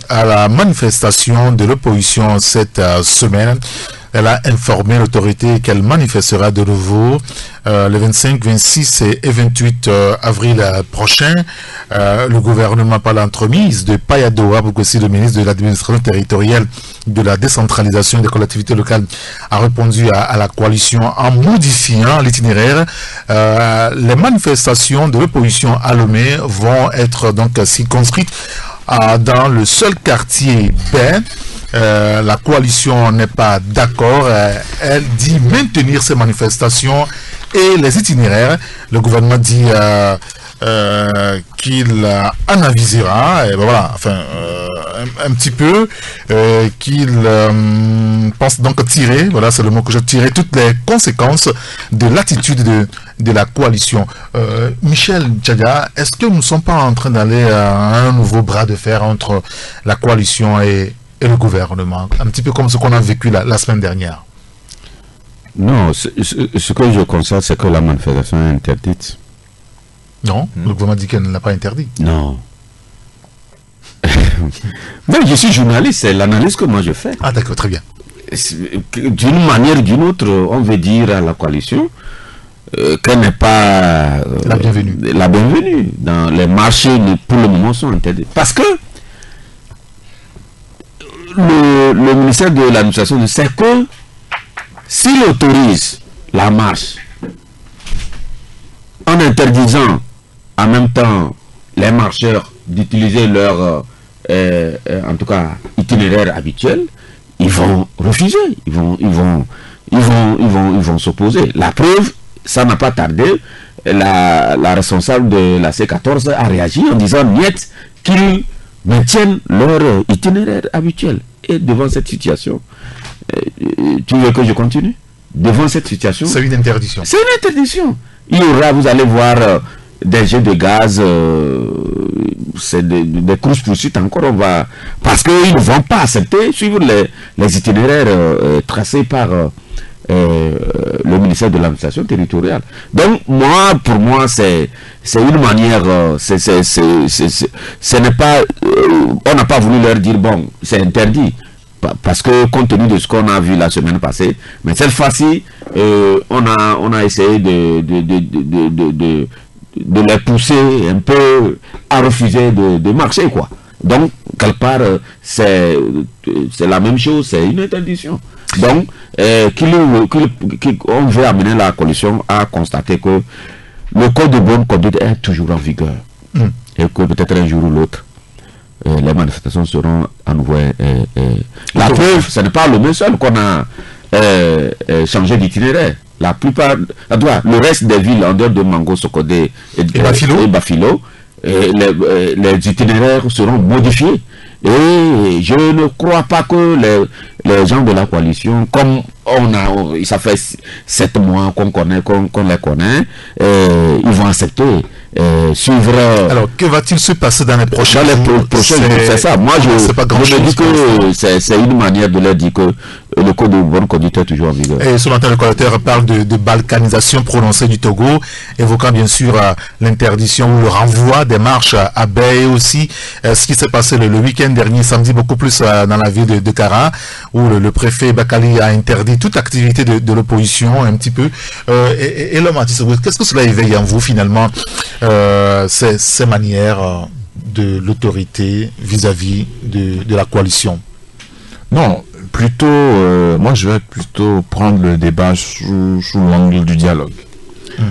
à la manifestation de l'opposition cette semaine. Elle a informé l'autorité qu'elle manifestera de nouveau le 25, 26 et 28 avril prochain. Le gouvernement, par l'entremise de Payadoa, aussi le ministre de l'administration territoriale, de la décentralisation des collectivités locales, a répondu à la coalition en modifiant l'itinéraire. Les manifestations de l'opposition à Lomé vont être donc circonscrites dans le seul quartier B. la coalition n'est pas d'accord. Elle dit maintenir ces manifestations et les itinéraires. Le gouvernement dit qu'il analysera, et voilà, enfin, un petit peu, qu'il pense donc tirer, voilà, c'est le mot que je tirais, toutes les conséquences de l'attitude de la coalition. Michel Tchaga, est-ce que nous ne sommes pas en train d'aller à un nouveau bras de fer entre la coalition et le gouvernement, un petit peu comme ce qu'on a vécu la semaine dernière? Non, ce que je constate, c'est que la manifestation est interdite. Non, le gouvernement dit qu'elle ne l'a pas interdit. Non. Mais je suis journaliste, c'est l'analyse que moi je fais. Ah d'accord, très bien. D'une manière ou d'une autre, on veut dire à la coalition qu'elle n'est pas la bienvenue. La bienvenue. Dans les marchés, pour le moment, sont interdits. Parce que le ministère de l'administration sait que s'il autorise la marche en interdisant en même temps les marcheurs d'utiliser leur en tout cas itinéraire habituel, ils vont refuser, ils vont s'opposer. La preuve, ça n'a pas tardé, la responsable de la C14 a réagi en disant niet qu'ils maintiennent leur itinéraire habituel. Et devant cette situation, tu veux que je continue? Devant cette situation, c'est une interdiction. C'est une interdiction. Il y aura, vous allez voir, des jets de gaz, c'est des courses-poursuites encore, parce qu'ils ne vont pas accepter, suivre les itinéraires tracés par le ministère de l'administration territoriale. Donc, pour moi, c'est une manière, ce n'est pas, on n'a pas voulu leur dire, bon, c'est interdit. Parce que compte tenu de ce qu'on a vu la semaine passée, mais cette fois-ci, on a essayé de les pousser un peu à refuser de marcher, quoi. Donc, quelque part, c'est la même chose, c'est une interdiction. Donc, on veut amener la coalition à constater que le code de bonne conduite est toujours en vigueur. Et que peut-être un jour ou l'autre, les manifestations seront à nouveau. La preuve, ce n'est pas le même seul qu'on a changé d'itinéraire. La plupart, le reste des villes en dehors de Mango, Sokodé et Bafilo, les itinéraires seront modifiés. Et je ne crois pas que les gens de la coalition, comme ça fait 7 mois qu'on les connaît, ils vont accepter. Suivre. Alors, que va-t-il se passer dans les prochains jours? C'est ça. Moi, je me dis que c'est une manière de leur dire que le code de bonne conduite est toujours en vigueur. Et selon le collecteur parle de balkanisation prononcée du Togo, évoquant bien sûr l'interdiction ou le renvoi des marches à Bay aussi. Ce qui s'est passé le week-end dernier, samedi, beaucoup plus dans la ville de Kara, où le préfet Bakali a interdit toute activité de l'opposition un petit peu. Et l'homme qu'est-ce que cela éveille en vous finalement, ces manières de l'autorité vis-à-vis de la coalition? Non, plutôt, moi je vais plutôt prendre le débat sous l'angle du dialogue.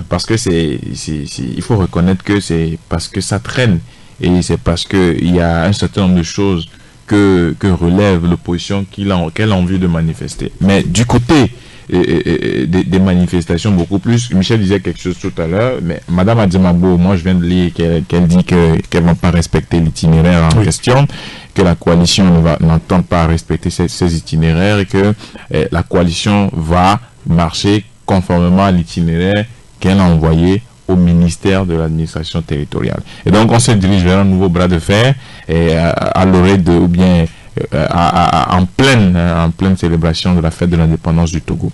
Parce que il faut reconnaître que c'est parce que ça traîne et c'est parce qu'il y a un certain nombre de choses que relève l'opposition qu'elle a envie de manifester. Mais du côté des manifestations beaucoup plus, Michel disait quelque chose tout à l'heure, mais Madame Adjemabo, moi je viens de lire qu'elle dit qu'elle ne va pas respecter l'itinéraire en question, que la coalition n'entend pas respecter ces itinéraires et que la coalition va marcher conformément à l'itinéraire qu'elle a envoyé au ministère de l'administration territoriale. Et donc on se dirige vers un nouveau bras de fer et à l'orée ou bien en pleine célébration de la fête de l'indépendance du Togo.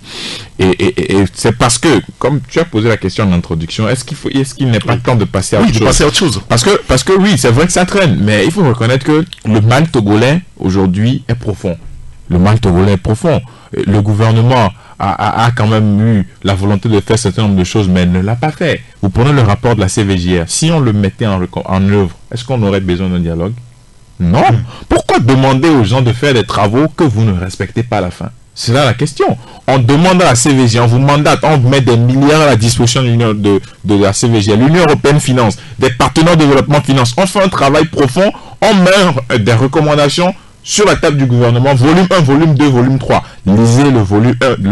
Et c'est parce que, comme tu as posé la question en introduction, est-ce qu'il n'est pas temps de passer à autre chose? Parce que oui, c'est vrai que ça traîne, mais il faut reconnaître que le mal togolais aujourd'hui est profond. Le mal togolais est profond. Le gouvernement a quand même eu la volonté de faire un certain nombre de choses, mais elle ne l'a pas fait. Vous prenez le rapport de la CVJR. Si on le mettait en œuvre, est-ce qu'on aurait besoin d'un dialogue? Non. Pourquoi demander aux gens de faire des travaux que vous ne respectez pas à la fin? C'est là la question. On demande à la CVJR, on vous mandate, on met des milliards à la disposition de la CVJR. L'Union européenne finance, des partenaires de développement finance. On fait un travail profond, on met des recommandations. sur la table du gouvernement, volume 1, volume 2, volume 3. Lisez le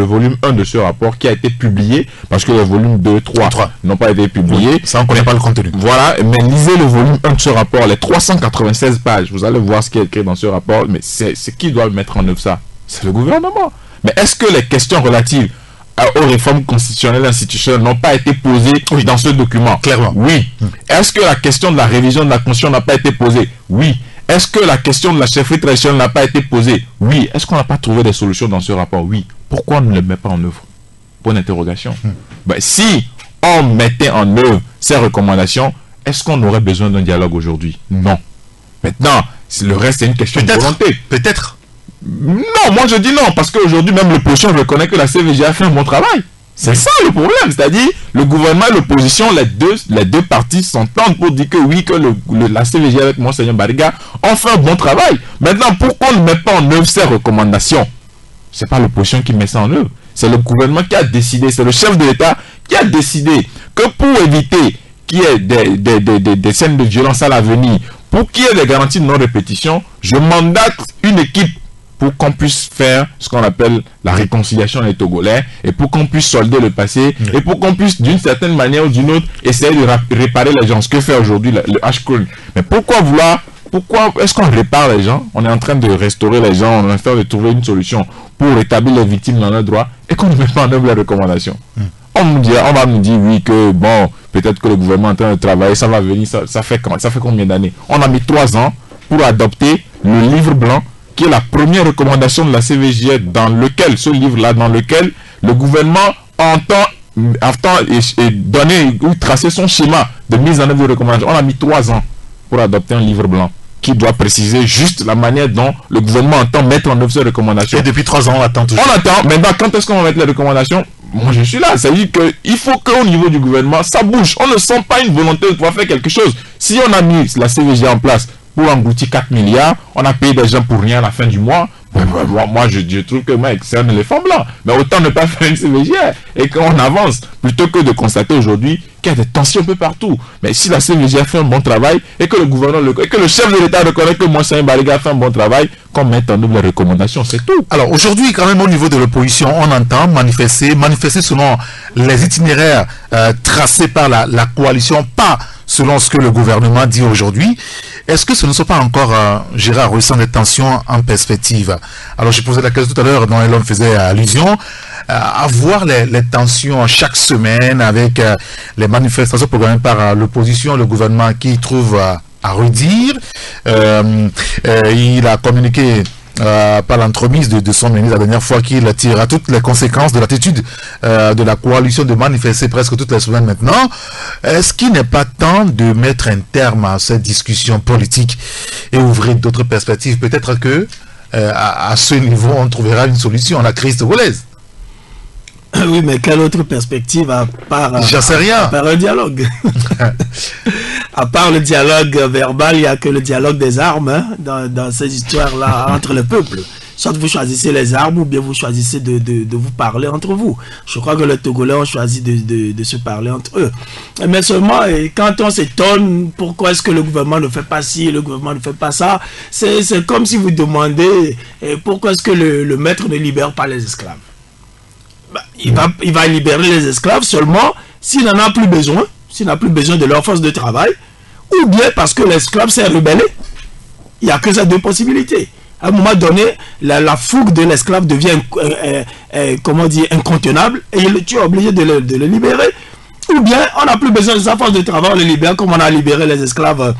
volume 1 de ce rapport qui a été publié, parce que les volumes 2, 3 n'ont pas été publiés. Oui, ça, on ne connaît pas le contenu. Voilà, mais lisez le volume 1 de ce rapport, les 396 pages. Vous allez voir ce qui est écrit dans ce rapport, mais c'est qui doit mettre en œuvre ça? C'est le gouvernement. Mais est-ce que les questions relatives aux réformes constitutionnelles et institutionnelles n'ont pas été posées dans ce document? Clairement. Oui. Est-ce que la question de la révision de la Constitution n'a pas été posée? Oui. Est-ce que la question de la chefferie traditionnelle n'a pas été posée? Oui. Est-ce qu'on n'a pas trouvé des solutions dans ce rapport? Oui. Pourquoi on ne le met pas en œuvre? Bonne interrogation. Si on mettait en œuvre ces recommandations, est-ce qu'on aurait besoin d'un dialogue aujourd'hui? Non. Maintenant, le reste, c'est une question de volonté. Peut-être. Non, moi je dis non, parce qu'aujourd'hui, même l'opposition reconnaît que la CVG a fait un bon travail. C'est ça le problème, c'est-à-dire le gouvernement et l'opposition, les deux parties s'entendent pour dire que oui, que la CVG avec Monseigneur Bariga ont fait un bon travail. Maintenant, pourquoi on ne met pas en œuvre ces recommandations? C'est pas l'opposition qui met ça en œuvre, c'est le gouvernement qui a décidé, c'est le chef de l'État qui a décidé que pour éviter qu'il y ait des scènes de violence à l'avenir, pour qu'il y ait des garanties de non-répétition, je mandate une équipe pour qu'on puisse faire ce qu'on appelle la réconciliation des Togolais, et pour qu'on puisse solder le passé, et pour qu'on puisse d'une certaine manière ou d'une autre essayer de réparer les gens. Ce que fait aujourd'hui le H-Cron. Mais pourquoi est-ce qu'on répare les gens? On est en train de restaurer les gens, on est en train de trouver une solution pour rétablir les victimes dans leurs droits, et qu'on ne met pas en œuvre les recommandations. On va nous dire oui que bon, peut-être que le gouvernement est en train de travailler, ça va venir, ça fait combien d'années? On a mis 3 ans pour adopter le livre blanc, qui est la première recommandation de la CVJ, dans lequel le gouvernement entend donner ou tracer son schéma de mise en œuvre de recommandations. On a mis 3 ans pour adopter un livre blanc qui doit préciser juste la manière dont le gouvernement entend mettre en œuvre ces recommandations. Et depuis 3 ans, on attend toujours. On attend. Maintenant, quand est-ce qu'on va mettre les recommandations? Moi, je suis là. Ça veut dire qu'il faut qu'au niveau du gouvernement, ça bouge. On ne sent pas une volonté de pouvoir faire quelque chose. Si on a mis la CVJ en place pour engloutir 4 milliards, on a payé des gens pour rien à la fin du mois. Moi, je trouve que c'est un éléphant blanc. Mais autant ne pas faire une CVJ et qu'on avance, plutôt que de constater aujourd'hui qu'il y a des tensions un peu partout. Mais si la CVJ a fait un bon travail et que le gouvernement et que le chef de l'État reconnaît que Monseigneur Bariga a fait un bon travail, qu'on mette en œuvre les recommandations, c'est tout. Alors aujourd'hui, quand même, au niveau de l'opposition, on entend manifester selon les itinéraires tracés par la coalition, pas selon ce que le gouvernement dit aujourd'hui. Est-ce que ce ne sont pas encore, Gérard, ressent des tensions en perspective? Alors, j'ai posé la question tout à l'heure, dont l'homme faisait allusion, à voir les tensions chaque semaine avec les manifestations programmées par l'opposition, le gouvernement qui trouve à redire. Il a communiqué par l'entremise de son ministre la dernière fois qu'il tirera toutes les conséquences de l'attitude de la coalition de manifester presque toutes les semaines maintenant. Est-ce qu'il n'est pas temps de mettre un terme à cette discussion politique et ouvrir d'autres perspectives? Peut-être que à ce niveau on trouvera une solution à la crise togolaise. Oui, mais quelle autre perspective à part... J'en sais rien. À part un dialogue. À part le dialogue verbal, il n'y a que le dialogue des armes dans ces histoires-là entre le peuple. Soit vous choisissez les armes ou bien vous choisissez de vous parler entre vous. Je crois que les Togolais ont choisi de se parler entre eux. Mais seulement, quand on s'étonne pourquoi est-ce que le gouvernement ne fait pas ci, le gouvernement ne fait pas ça, c'est comme si vous demandez pourquoi est-ce que le maître ne libère pas les esclaves. Il va libérer les esclaves seulement s'il n'en a plus besoin, s'il n'a plus besoin de leur force de travail, ou bien parce que l'esclave s'est rebellé. Il n'y a que ces deux possibilités. À un moment donné, la fougue de l'esclave devient incontenable et tu es obligé de le libérer. Ou bien on n'a plus besoin de sa force de travail, on le libère comme on a libéré les esclaves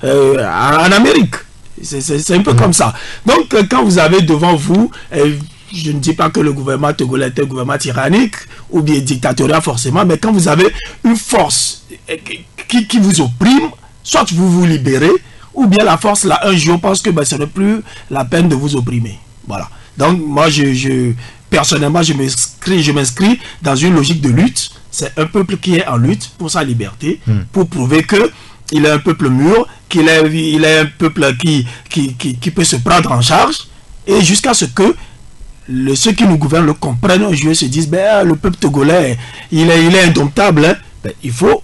en Amérique. C'est un peu comme ça. Donc quand vous avez devant vous... je ne dis pas que le gouvernement togolais est un gouvernement tyrannique ou bien dictatorial forcément, mais quand vous avez une force qui vous opprime, soit vous vous libérez, ou bien la force là un jour pense que ce n'est plus la peine de vous opprimer. Voilà. Donc moi personnellement je m'inscris dans une logique de lutte. C'est un peuple qui est en lutte pour sa liberté, pour prouver que il est un peuple mûr, il est un peuple qui peut se prendre en charge, et jusqu'à ce que ceux qui nous gouvernent le comprennent un jour et se disent le peuple togolais il est indomptable, il faut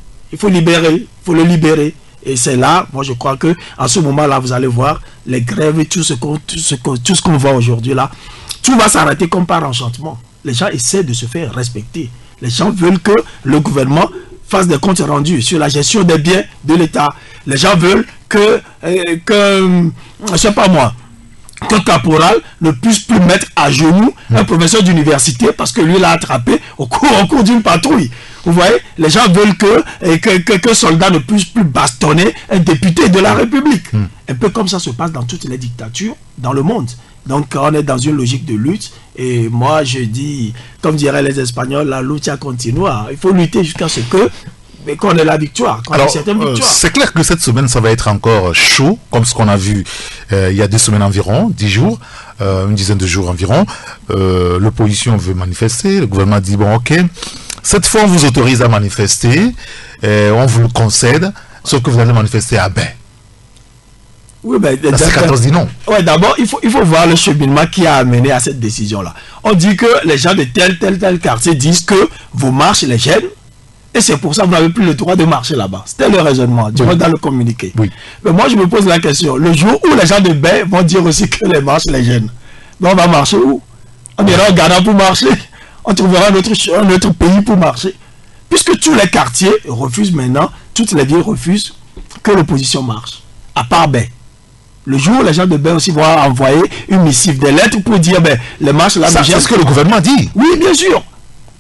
libérer, il faut le libérer. Et c'est là, moi je crois que en ce moment-là, vous allez voir les grèves et tout ce qu'on voit aujourd'hui là, tout va s'arrêter comme par enchantement. Les gens essaient de se faire respecter. Les gens veulent que le gouvernement fasse des comptes rendus sur la gestion des biens de l'État. Les gens veulent que je sais pas moi, qu'un caporal ne puisse plus mettre à genoux un professeur d'université parce que lui l'a attrapé au cours d'une patrouille. Vous voyez, les gens veulent qu'un soldat ne puisse plus bastonner un député de la République. Un peu comme ça se passe dans toutes les dictatures dans le monde. Donc on est dans une logique de lutte. Et moi je dis, comme diraient les Espagnols, la lucha continua. Il faut lutter jusqu'à ce qu'on ait la victoire. Alors, c'est clair que cette semaine, ça va être encore chaud, comme ce qu'on a vu il y a 2 semaines environ, 10 jours, une dizaine de jours environ. L'opposition veut manifester, le gouvernement dit, bon, ok, cette fois, on vous autorise à manifester, on vous le concède, sauf que vous allez manifester à bain. Oui, ben, la C14 dit non. Ouais, d'abord, il faut voir le cheminement qui a amené à cette décision-là. On dit que les gens de tel quartier disent que vos marches les gênent, et c'est pour ça que vous n'avez plus le droit de marcher là-bas. C'était le raisonnement, tu vois, dans le communiqué. Oui. Mais moi, je me pose la question, le jour où les gens de bain vont dire aussi que les marches les gênent, ben on va marcher où? On ira au Ghana pour marcher, on trouvera un autre pays pour marcher. Puisque tous les quartiers refusent maintenant, toutes les villes refusent que l'opposition marche, à part Bain. Le jour où les gens de Bain aussi vont envoyer une missive, des lettres pour dire, ben, les marches là... C'est ce que le gouvernement dit. Oui, bien sûr.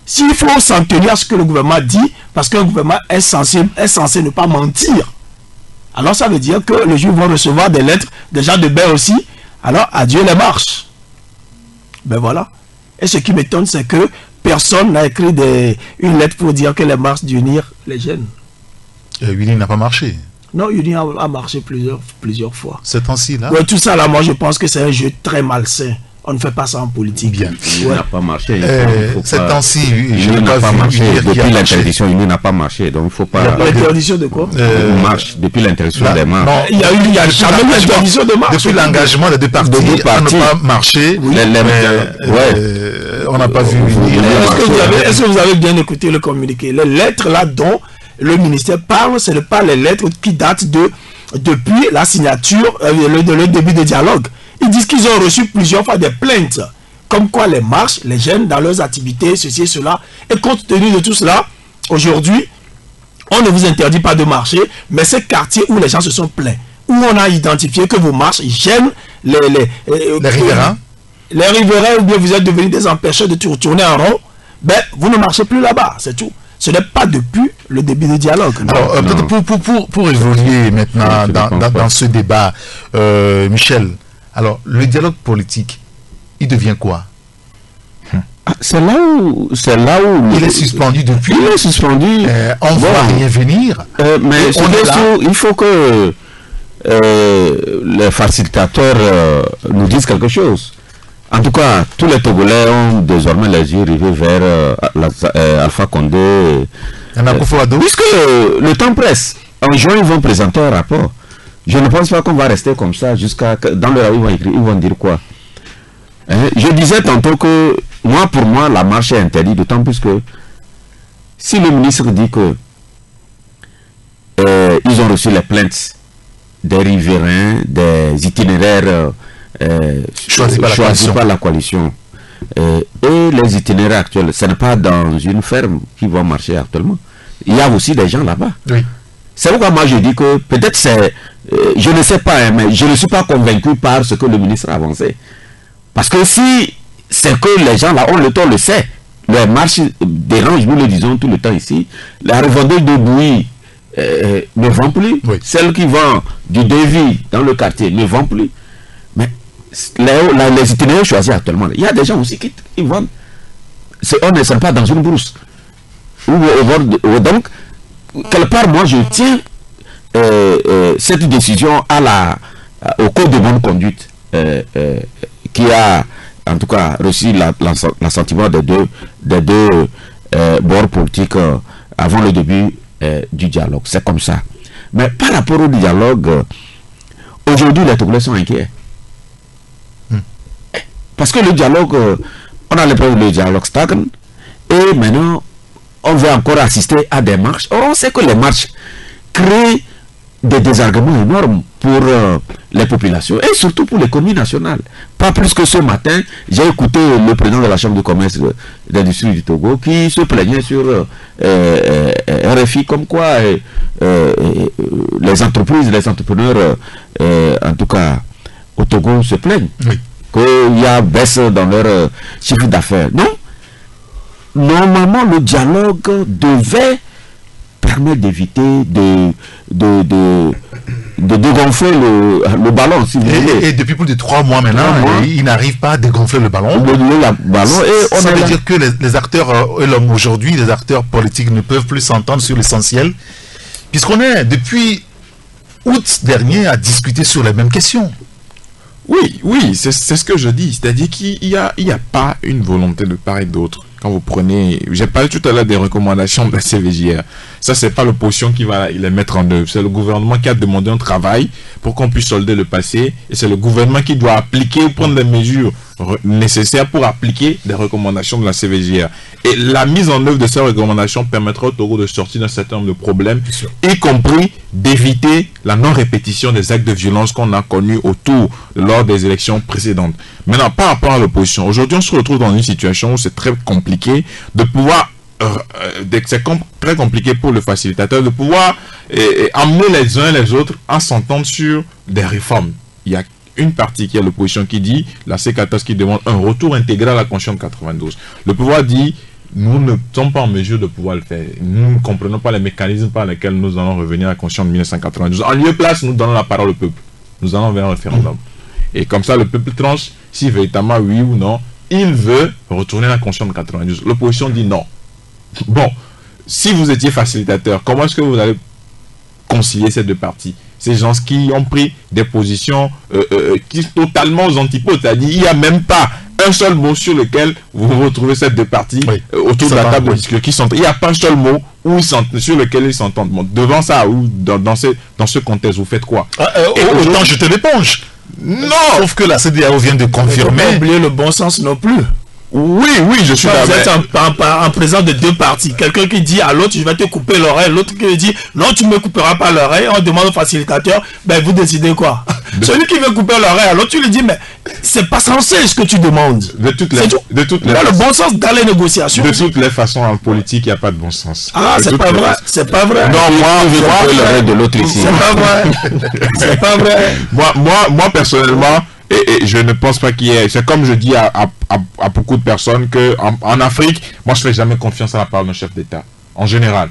S'il faut s'en tenir à ce que le gouvernement dit, parce qu'un gouvernement est censé ne pas mentir, alors ça veut dire que le jour où ils vont recevoir des lettres des gens de Bain aussi, alors adieu les marches. Ben voilà. Et ce qui m'étonne, c'est que personne n'a écrit une lettre pour dire que les marches d'UNIR les gênent. UNIR n'a pas marché. Non, UNIR a marché plusieurs fois. Ce temps-ci là. Ouais, tout ça là, moi je pense que c'est un jeu très malsain. On ne fait pas ça en politique. Bien. Il n'a pas marché. Ces temps-ci, je n'ai pas marché. Depuis l'interdiction, il n'a pas marché. Donc il ne faut pas. L'interdiction de quoi? Marche depuis l'interdiction des marches. Non, il y a jamais eu l'interdiction de marche. Depuis l'engagement des deux partis, on n'a pas marché. Oui. On n'a pas vu. Est-ce que vous avez bien écouté le communiqué? Les lettres là dont le ministère parle, ce n'est pas les lettres qui datent depuis la signature, le début des dialogues. Ils disent qu'ils ont reçu plusieurs fois des plaintes, comme quoi les marches les gênent dans leurs activités, ceci et cela. Et compte tenu de tout cela, aujourd'hui, on ne vous interdit pas de marcher, mais ces quartiers où les gens se sont plaints, où on a identifié que vos marches gênent les riverains. Les riverains, ou bien vous êtes devenus des empêcheurs de tourner en rond, ben vous ne marchez plus là-bas, c'est tout. Ce n'est pas depuis le début du dialogue. Alors, peut-être pour évoluer maintenant dans ce débat, Michel, alors, le dialogue politique, il devient quoi? C'est là où il est suspendu depuis. Il est suspendu. On ne voit rien venir. Mais il faut que les facilitateurs nous disent quelque chose. En tout cas, tous les Togolais ont désormais les yeux rivés vers Alpha Condé. Puisque le temps presse. En juin, ils vont présenter un rapport. Je ne pense pas qu'on va rester comme ça jusqu'à... Dans le rapport, ils vont dire quoi? Je disais tantôt que, pour moi, la marche est interdite, d'autant plus que si le ministre dit que ils ont reçu les plaintes des riverains, des itinéraires choisis par la coalition, et les itinéraires actuels, ce n'est pas dans une ferme qu'ils vont marcher actuellement. Il y a aussi des gens là-bas. Oui. C'est pourquoi moi je dis que peut-être c'est... je ne sais pas, mais je ne suis pas convaincu par ce que le ministre a avancé. Parce que si c'est que les gens là ont le temps, on le sait. Les marches dérangent, nous le disons tout le temps ici. La revendeur de bouillie ne vend plus. Oui. Celle qui vend du devis dans le quartier ne vend plus. Mais les itinéraires choisis actuellement, il y a des gens aussi qui vendent. On ne sert pas dans une brousse. Donc, quelque part, moi, je tiens cette décision au code de bonne conduite qui a, en tout cas, reçu l'assentiment des deux bords politiques avant le début du dialogue. C'est comme ça. Mais par rapport au dialogue, aujourd'hui, les Togolais sont inquiets. Parce que le dialogue, on a l'impression que le dialogue stagne, et maintenant, on veut encore assister à des marches. Or, on sait que les marches créent des désarguements énormes pour les populations et surtout pour l'économie nationale. Pas plus que ce matin, j'ai écouté le président de la Chambre de commerce d'industrie du Togo qui se plaignait sur RFI comme quoi les entreprises, les entrepreneurs, en tout cas au Togo, se plaignent qu'il y a baisse dans leur chiffre d'affaires. Non, normalement le dialogue devait permet d'éviter de dégonfler le ballon, si vous voulez. Et depuis plus de 3 mois maintenant, il n'arrive pas à dégonfler le ballon. Ça veut dire que les acteurs, et l'homme aujourd'hui, les acteurs politiques ne peuvent plus s'entendre sur l'essentiel, puisqu'on est depuis août dernier à discuter sur les mêmes questions. Oui, c'est ce que je dis. C'est-à-dire qu'il n'y a pas une volonté de part et d'autre. Quand vous prenez, j'ai parlé tout à l'heure des recommandations de la CVJR. Ça, c'est pas l'opposition qui va les mettre en œuvre. C'est le gouvernement qui a demandé un travail pour qu'on puisse solder le passé. Et c'est le gouvernement qui doit appliquer ou prendre les mesures nécessaires pour appliquer des recommandations de la CVJR. Et la mise en œuvre de ces recommandations permettra au Togo de sortir d'un certain nombre de problèmes, y compris d'éviter la non-répétition des actes de violence qu'on a connus lors des élections précédentes. Maintenant, par rapport à l'opposition, aujourd'hui on se retrouve dans une situation où c'est très compliqué de pouvoir, c'est très compliqué pour le facilitateur de pouvoir amener les uns et les autres à s'entendre sur des réformes. Il y a une partie qui est l'opposition qui dit, la C14 qui demande un retour intégral à la Constitution de 92. Le pouvoir dit, nous ne sommes pas en mesure de pouvoir le faire. Nous ne comprenons pas les mécanismes par lesquels nous allons revenir à la Constitution de 1992. En lieu et place, nous donnons la parole au peuple. Nous allons vers un référendum. Et comme ça, le peuple tranche si véritablement oui ou non, il veut retourner à la Constitution de 92. L'opposition dit non. Bon, si vous étiez facilitateur, comment est-ce que vous allez concilier ces deux parties? Ces gens qui ont pris des positions qui sont totalement aux antipodes. C'est-à-dire il n'y a même pas un seul mot sur lequel vous retrouvez ces deux parties autour de la table de discussion. Il n'y a pas un seul mot sur lequel ils s'entendent. Bon, devant ça, ou dans ce contexte, vous faites quoi? Autant jeter l'éponge. Non! Sauf que la CEDEAO vient de confirmer. Pas oublier le bon sens non plus. Oui, je suis d'accord. Vous êtes en présence de deux parties. Quelqu'un qui dit à l'autre, je vais te couper l'oreille. L'autre qui dit, non, tu ne me couperas pas l'oreille. On demande au facilitateur, ben vous décidez quoi? Celui qui veut couper l'oreille à l'autre, tu lui dis, mais c'est pas censé ce que tu demandes. Le bon sens dans les négociations. De toutes les façons, en politique, il n'y a pas de bon sens. Ah, c'est pas vrai. C'est pas vrai. Non, l'oreille de l'autre ici. C'est pas vrai. C'est pas vrai. Moi, personnellement, et je ne pense pas qu'il y ait... C'est comme je dis à beaucoup de personnes que en Afrique, moi je ne fais jamais confiance à la parole d'un chef d'État. En général.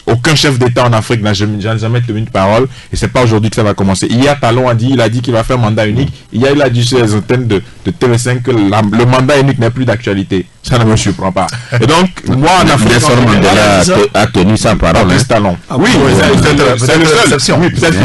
Aucun chef d'État en Afrique n'a jamais tenu une parole. Et c'est pas aujourd'hui que ça va commencer. Hier, Talon il a dit qu'il va faire mandat unique. Hier, il a dit sur les antennes de TV5 que le mandat unique n'est plus d'actualité. Ça ne me surprend pas. Et donc, moi en Afrique... Nelson Mandela a tenu sa parole. Talon. Oui, c'est le seul. Oui, peut-être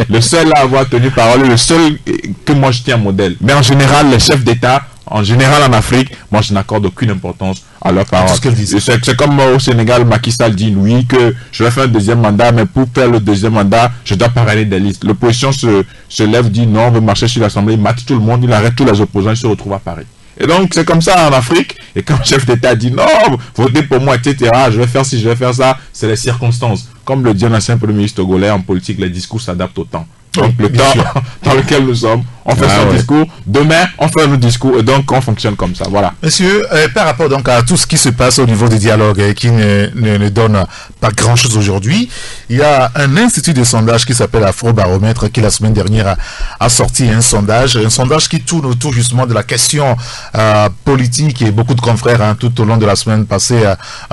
le seul à avoir tenu parole. Le seul que moi je tiens modèle. Mais en général, les chefs d'État, en général en Afrique, moi je n'accorde aucune importance à leur parole. C'est comme au Sénégal, Macky Sall dit oui que je vais faire un deuxième mandat, mais pour faire le deuxième mandat, je dois parrainer des listes. L'opposition se lève, dit non, on veut marcher sur l'Assemblée, il mate tout le monde, il arrête tous les opposants, il se retrouve à Paris. Et donc c'est comme ça en Afrique. Et quand le chef d'État dit non, votez pour moi, etc., je vais faire ci, je vais faire ça, c'est les circonstances. Comme le dit un ancien premier ministre togolais, en politique, les discours s'adaptent au temps. Donc le temps dans lequel nous sommes, on fait son discours, demain on fait notre discours, et donc on fonctionne comme ça, voilà. Monsieur, par rapport donc à tout ce qui se passe au niveau du dialogue qui ne donne pas grand chose aujourd'hui, il y a un institut de sondage qui s'appelle Afrobaromètre qui la semaine dernière a sorti un sondage qui tourne autour justement de la question politique, et beaucoup de confrères tout au long de la semaine passée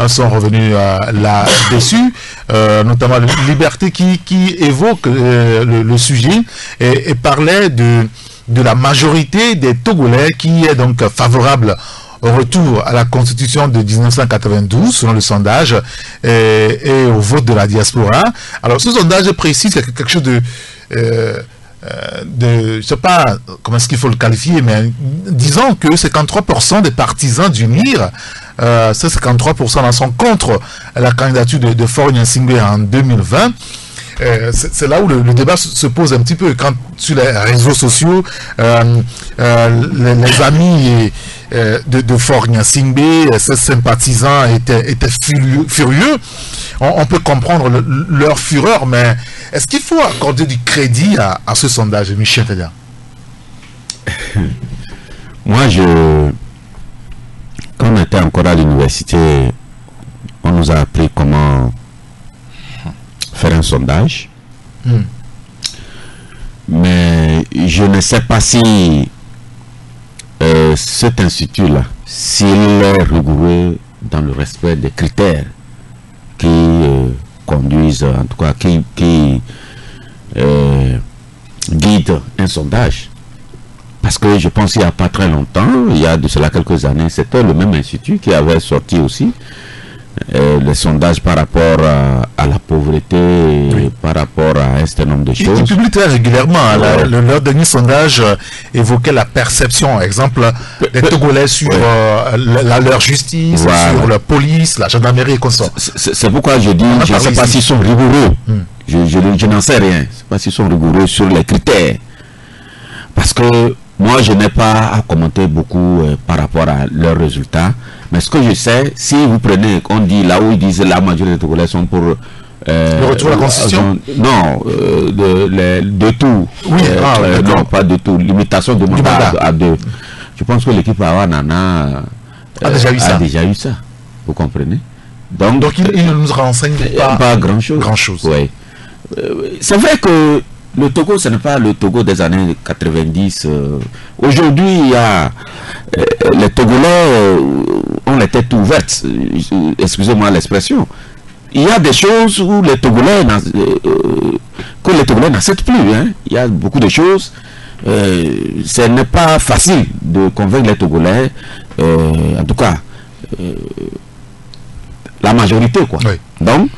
sont revenus là-dessus, notamment Liberté qui évoque le sujet et parlait de la majorité des Togolais qui est donc favorable au retour à la Constitution de 1992 selon le sondage et au vote de la diaspora. Alors ce sondage précise quelque chose je sais pas comment est-ce qu'il faut le qualifier, mais disons que 53% des partisans d'UNIR, ces 53% sont contre la candidature de Faure Gnassingbé en 2020. C'est là où le débat se pose un petit peu, quand sur les réseaux sociaux les amis de Faure Gnassingbé, ses sympathisants étaient furieux. On peut comprendre leur fureur, mais Est-ce qu'il faut accorder du crédit à ce sondage, Michel Teda? Moi, quand on était encore à l'université, on nous a appris comment faire un sondage. Mais je ne sais pas si cet institut-là, s'il est rigoureux dans le respect des critères qui conduisent, en tout cas qui guident un sondage. Parce que je pense qu'il n'y a pas très longtemps, il y a de cela quelques années, c'était le même institut qui avait sorti aussi les sondages par rapport à la pauvreté, par rapport à un certain nombre de choses. Ils publient très régulièrement. Leur dernier sondage évoquait la perception, exemple, des Togolais sur leur justice, sur la police, la gendarmerie et consorts. C'est pourquoi je dis, je ne sais pas s'ils sont rigoureux. Je n'en sais rien. Je ne sais pas s'ils sont rigoureux sur les critères. Parce que moi, je n'ai pas à commenter beaucoup par rapport à leurs résultats. Mais ce que je sais, si vous prenez, on dit là où ils disent la majorité des Togolais sont pour... le retour à la Constitution non, de tout. Oui, non, pas de tout. Limitation de mandat à 2. Je pense que l'équipe Awanana a déjà eu ça. Vous comprenez? Donc il ne nous renseigne pas grand-chose. Ouais. C'est vrai que le Togo, ce n'est pas le Togo des années 90. Aujourd'hui, il y a les Togolais ont les têtes ouvertes. Excusez-moi l'expression. Il y a des choses où les Togolais que les Togolais n'acceptent plus. Hein. Il y a beaucoup de choses. Ce n'est pas facile de convaincre les Togolais. En tout cas, la majorité, quoi. Oui. Donc,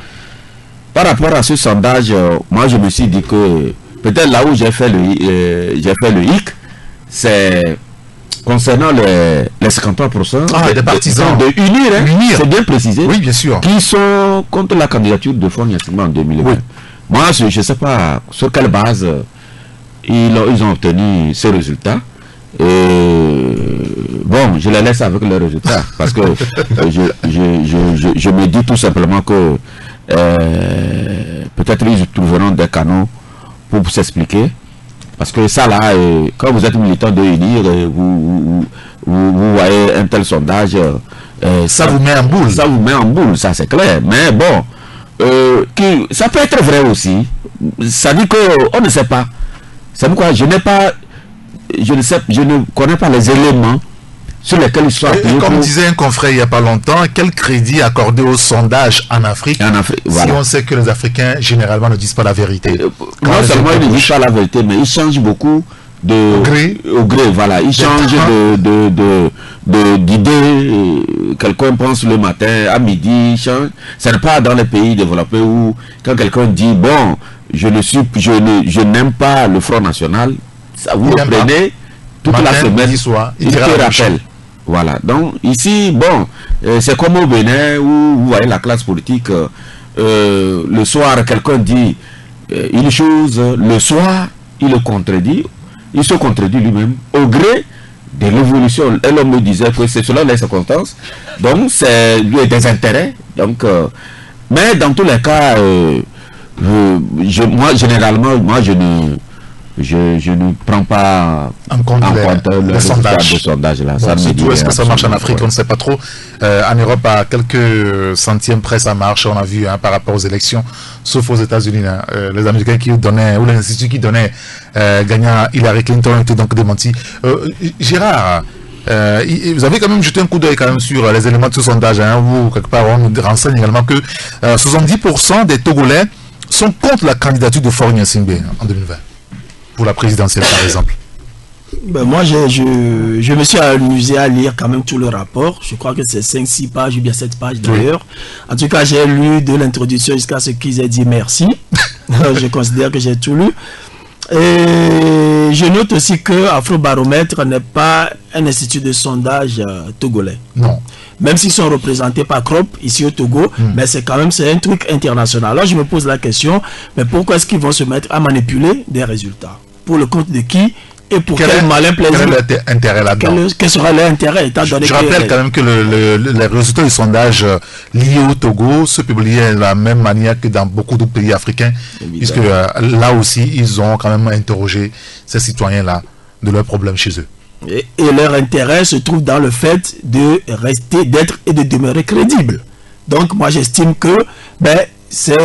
par rapport à ce sondage, moi je me suis dit que peut-être là où j'ai fait le hic, c'est concernant les 53% des partisans de Unir. C'est bien précisé. Oui, bien sûr. Qui sont contre la candidature de Faure Gnassingbé en 2020. Oui. Moi, je ne sais pas sur quelle base ils ont obtenu ces résultats. Bon, je les laisse avec les résultats parce que je me dis tout simplement que peut-être ils trouveront des canaux pour s'expliquer. Parce que ça là, quand vous êtes militant de Unir, vous voyez un tel sondage, ça vous met en boule. Ça vous met en boule, ça c'est clair. Mais bon, ça peut être vrai aussi. Ça dit qu'on ne sait pas. C'est pourquoi je ne connais pas les éléments sur lesquels ils sont appuyés. Comme disait un confrère il n'y a pas longtemps, quel crédit accorder au sondage en Afrique, voilà. Si on sait que les Africains généralement ne disent pas la vérité. Non seulement ils ne disent pas la vérité, mais ils changent beaucoup au gré, voilà. Ils changent d'idées. Quelqu'un pense le matin, à midi, change. Ce n'est pas dans les pays développés où quand quelqu'un dit bon, je n'aime pas le Front National, ça vous le prenez toute la semaine, il te rappelle. Voilà, donc ici, bon, c'est comme au Bénin où vous voyez la classe politique, le soir, quelqu'un dit une chose, le soir, il le contredit, il se contredit lui-même, au gré de l'évolution. Et l'homme me disait que c'est selon les circonstances, donc c'est des intérêts. Donc, mais dans tous les cas, moi, généralement, je ne prends pas en compte les sondages là. Bon, surtout est-ce que ça marche en Afrique, on ne sait pas trop. En Europe, à quelques centièmes près, ça marche, on a vu par rapport aux élections, sauf aux États-Unis. Les Américains qui donnaient, ou les instituts qui donnaient gagnant Hillary Clinton étaient donc démentis. Gérard, vous avez quand même jeté un coup d'œil quand même sur les éléments de ce sondage, où quelque part on nous renseigne également que 70% des Togolais sont contre la candidature de Faure Gnassingbé en 2020. Pour la présidentielle par exemple. Ben moi je me suis amusé à lire quand même tout le rapport. Je crois que c'est 5-6 pages ou bien 7 pages d'ailleurs. En tout cas j'ai lu de l'introduction jusqu'à ce qu'ils aient dit merci. Je considère que j'ai tout lu. Et je note aussi que Afrobaromètre n'est pas un institut de sondage togolais. Non. Même s'ils sont représentés par CROP ici au Togo, mais c'est quand même un truc international. Alors je me pose la question, mais pourquoi est-ce qu'ils vont se mettre à manipuler des résultats? Pour le compte de qui Et pour quel malin plaisir? Quel est l'intérêt là-dedans? Quel sera leur intérêt étant donné Je rappelle quand même que les résultats du sondage liés au Togo se publiaient de la même manière que dans beaucoup d'autres pays africains, puisque là aussi, ils ont quand même interrogé ces citoyens-là de leurs problèmes chez eux. Et leur intérêt se trouve dans le fait de rester, d'être et de demeurer crédible. Donc moi j'estime que c'est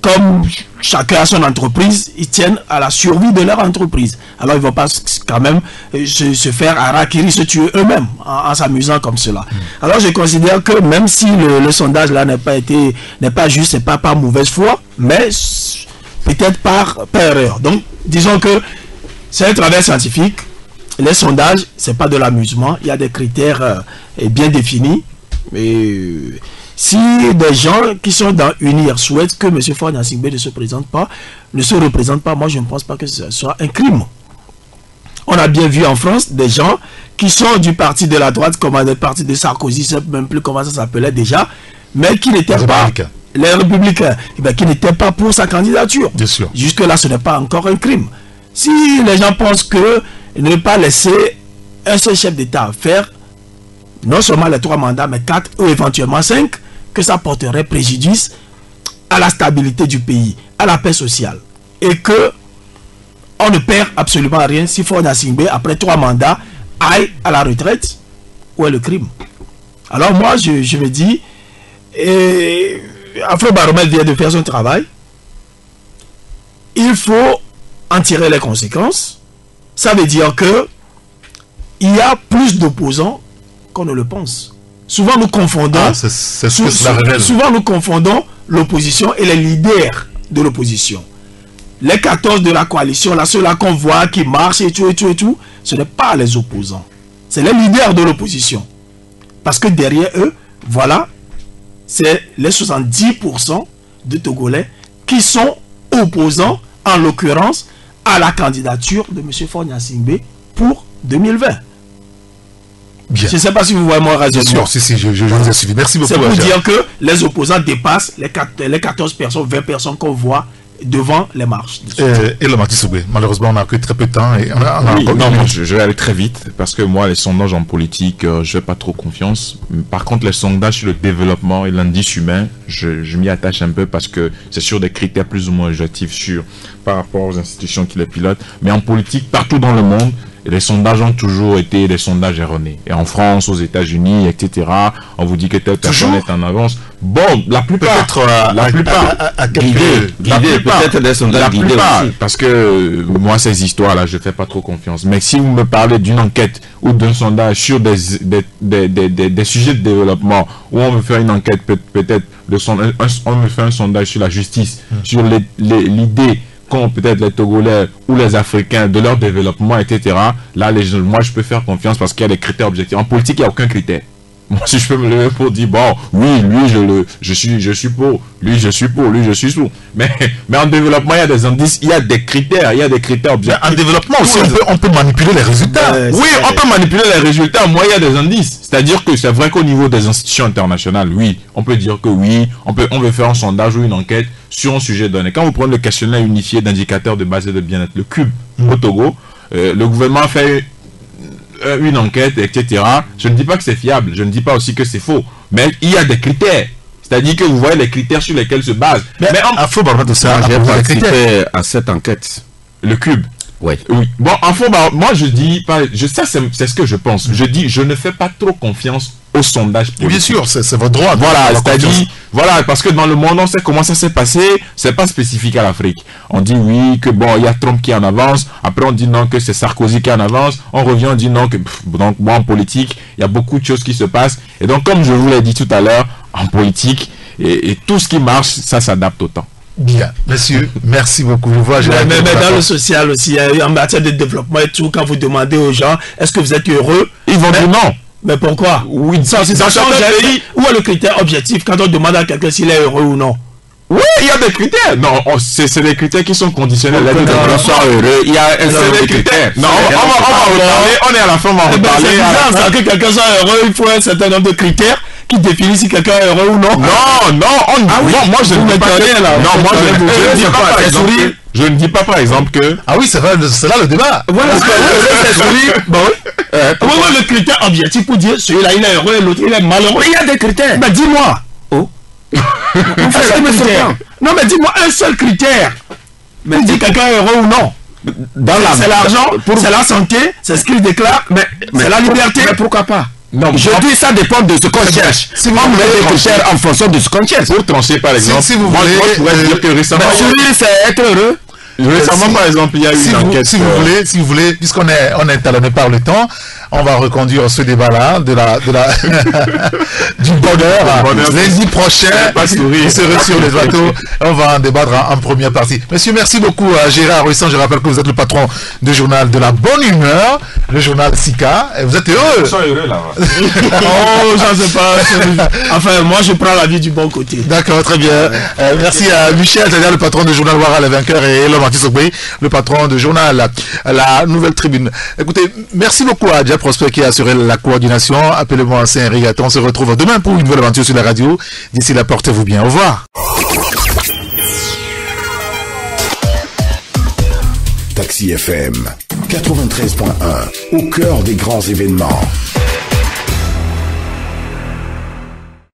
comme chacun a son entreprise, ils tiennent à la survie de leur entreprise. Alors ils ne vont pas quand même se faire harakiri, se tuer eux-mêmes en s'amusant comme cela. Alors je considère que même si le sondage là n'est pas juste, c'est pas par mauvaise foi, mais peut-être par erreur. Donc disons que c'est un travail scientifique. Les sondages, c'est pas de l'amusement. Il y a des critères bien définis. Et si des gens qui sont dans UNIR souhaitent que M. Faure Gnassingbé ne se représente pas, moi je ne pense pas que ce soit un crime. On a bien vu en France des gens qui sont du parti de la droite, comme le parti de Sarkozy, je ne sais même plus comment ça s'appelait déjà, mais qui n'étaient pas les Républicains, qui n'étaient pas pour sa candidature. Bien sûr. Jusque-là, ce n'est pas encore un crime. Si les gens pensent que ne pas laisser un seul chef d'État faire non seulement les 3 mandats, mais 4 ou éventuellement 5, que ça porterait préjudice à la stabilité du pays, à la paix sociale. Et que on ne perd absolument rien si Faure Gnassingbé, après 3 mandats, aille à la retraite. Où est le crime? Alors moi, je me dis, Afrobaromètre vient de faire son travail. Il faut en tirer les conséquences. Ça veut dire que il y a plus d'opposants qu'on ne le pense. Souvent nous confondons, souvent nous confondons l'opposition et les leaders de l'opposition. Les 14 de la coalition, là, ceux-là qu'on voit qui marchent et tout, ce n'est pas les opposants. C'est les leaders de l'opposition. Parce que derrière eux, voilà, c'est les 70% de Togolais qui sont opposants, en l'occurrence, à la candidature de M. Faure Gnassingbé pour 2020. Bien. Je ne sais pas si vous voyez mon raisonnement. Si, je vous ai suivi. Merci beaucoup. C'est pour dire que les opposants dépassent les 14 personnes, 20 personnes qu'on voit devant les marches. Et le Marty Soubé, malheureusement, on n'a que très peu de temps. Et je vais aller très vite parce que moi, les sondages en politique, je n'ai pas trop confiance. Par contre, les sondages sur le développement et l'indice humain, je m'y attache un peu parce que c'est sur des critères plus ou moins objectifs par rapport aux institutions qui les pilotent. Mais en politique, partout dans le monde, les sondages ont toujours été des sondages erronés. Et en France, aux États-Unis, etc., on vous dit que telle personne est en avance. Bon, la plupart. Peut-être des sondages guidés aussi. Parce que moi, ces histoires-là, je ne fais pas trop confiance. Mais si vous me parlez d'une enquête ou d'un sondage sur des sujets de développement, où on veut faire une enquête, peut-être, on me fait un sondage sur la justice, sur l'idée qu'ont peut-être les Togolais ou les Africains de leur développement, etc. Là, moi, je peux faire confiance parce qu'il y a des critères objectifs. En politique, il n'y a aucun critère. Moi, si je peux me lever pour dire, bon, oui, lui, je suis pour, lui, je suis pour, lui, je suis sous. Mais en développement, il y a des indices, il y a des critères objectifs. Mais en développement aussi, on peut manipuler les résultats. Oui, on peut manipuler les résultats. Moi, il y a des indices. C'est-à-dire que c'est vrai qu'au niveau des institutions internationales, oui, on peut dire que oui, on veut faire un sondage ou une enquête sur un sujet donné. Quand vous prenez le questionnaire unifié d'indicateurs de base et de bien-être, le CUB, au Togo, le gouvernement a fait une enquête, etc. Je ne dis pas que c'est fiable, je ne dis pas aussi que c'est faux, mais il y a des critères. C'est-à-dire que vous voyez les critères sur lesquels se base. Mais Afrobaromètre de ça, j'ai participé à cette enquête. Le CUB. Oui. Bon, moi je dis pas, ça c'est ce que je pense. Je dis, je ne fais pas trop confiance au sondage politique. Bien sûr, c'est votre droit. Voilà, c'est-à-dire, voilà, parce que dans le monde, on sait comment ça s'est passé, c'est pas spécifique à l'Afrique. On dit oui, que bon, il y a Trump qui est en avance, après on dit non, que c'est Sarkozy qui est en avance, on revient, on dit non, que donc moi en politique, il y a beaucoup de choses qui se passent. Et donc, comme je vous l'ai dit tout à l'heure, en politique, et tout ce qui marche, ça s'adapte au temps. Bien, monsieur, merci beaucoup. Je vois, mais dans le social aussi, en matière de développement et tout, quand vous demandez aux gens, est-ce que vous êtes heureux? Ils vont dire non. Mais pourquoi? Oui, ça change. Où est le critère objectif quand on demande à quelqu'un s'il est heureux ou non? Oui, il y a des critères. Non, c'est des critères qui sont conditionnels. Soit heureux, il y a un seul critère. Non, on va reparler. On est à la fin, on va reparler. C'est bizarre, que quelqu'un soit heureux, il faut un certain nombre de critères qui définit si quelqu'un est heureux ou non. Moi je ne dis pas sourire. Je ne dis pas par exemple que... Ah oui, c'est là le débat. Voilà, c'est sourire. Bah oui. Le critère objectif pour dire celui-là il est heureux et l'autre il est malheureux. Il y a des critères. Ben dis-moi. Non mais dis-moi un seul critère. Mais dis quelqu'un est heureux ou non. C'est l'argent, c'est la santé, c'est ce qu'il déclare, c'est la liberté. Mais pourquoi pas? Non, je dis ça dépend de ce qu'on cherche. Si vous on met des critères en fonction de ce qu'on cherche. Pour trancher par exemple, si vous moi voulez, je pourrais dire que récemment... sourire c'est être heureux. Récemment, par exemple, il y a eu une enquête. Si vous voulez, puisqu'on est talonné par le temps, on va reconduire ce débat-là du bonheur. Lundi prochain, vous serez sur les bateaux. On va en débattre en première partie. Monsieur, merci beaucoup à Gérard Ruissan. Je rappelle que vous êtes le patron du journal de la bonne humeur, le journal Sika. Et vous êtes heureux. Ils sont heureux là. Oh, j'en sais pas. Enfin, moi, je prends la vie du bon côté. D'accord, très bien. Merci à Michel, c'est-à-dire le patron du journal Ouara les vainqueurs, et Elom Antisokbé, le patron du journal La Nouvelle Tribune. Écoutez, merci beaucoup à Dia Prosper qui a assuré la coordination. Appelez-moi Saint-Rigaton. On se retrouve demain pour une nouvelle aventure sur la radio. D'ici là, portez-vous bien. Au revoir. Taxi FM 93.1, au cœur des grands événements.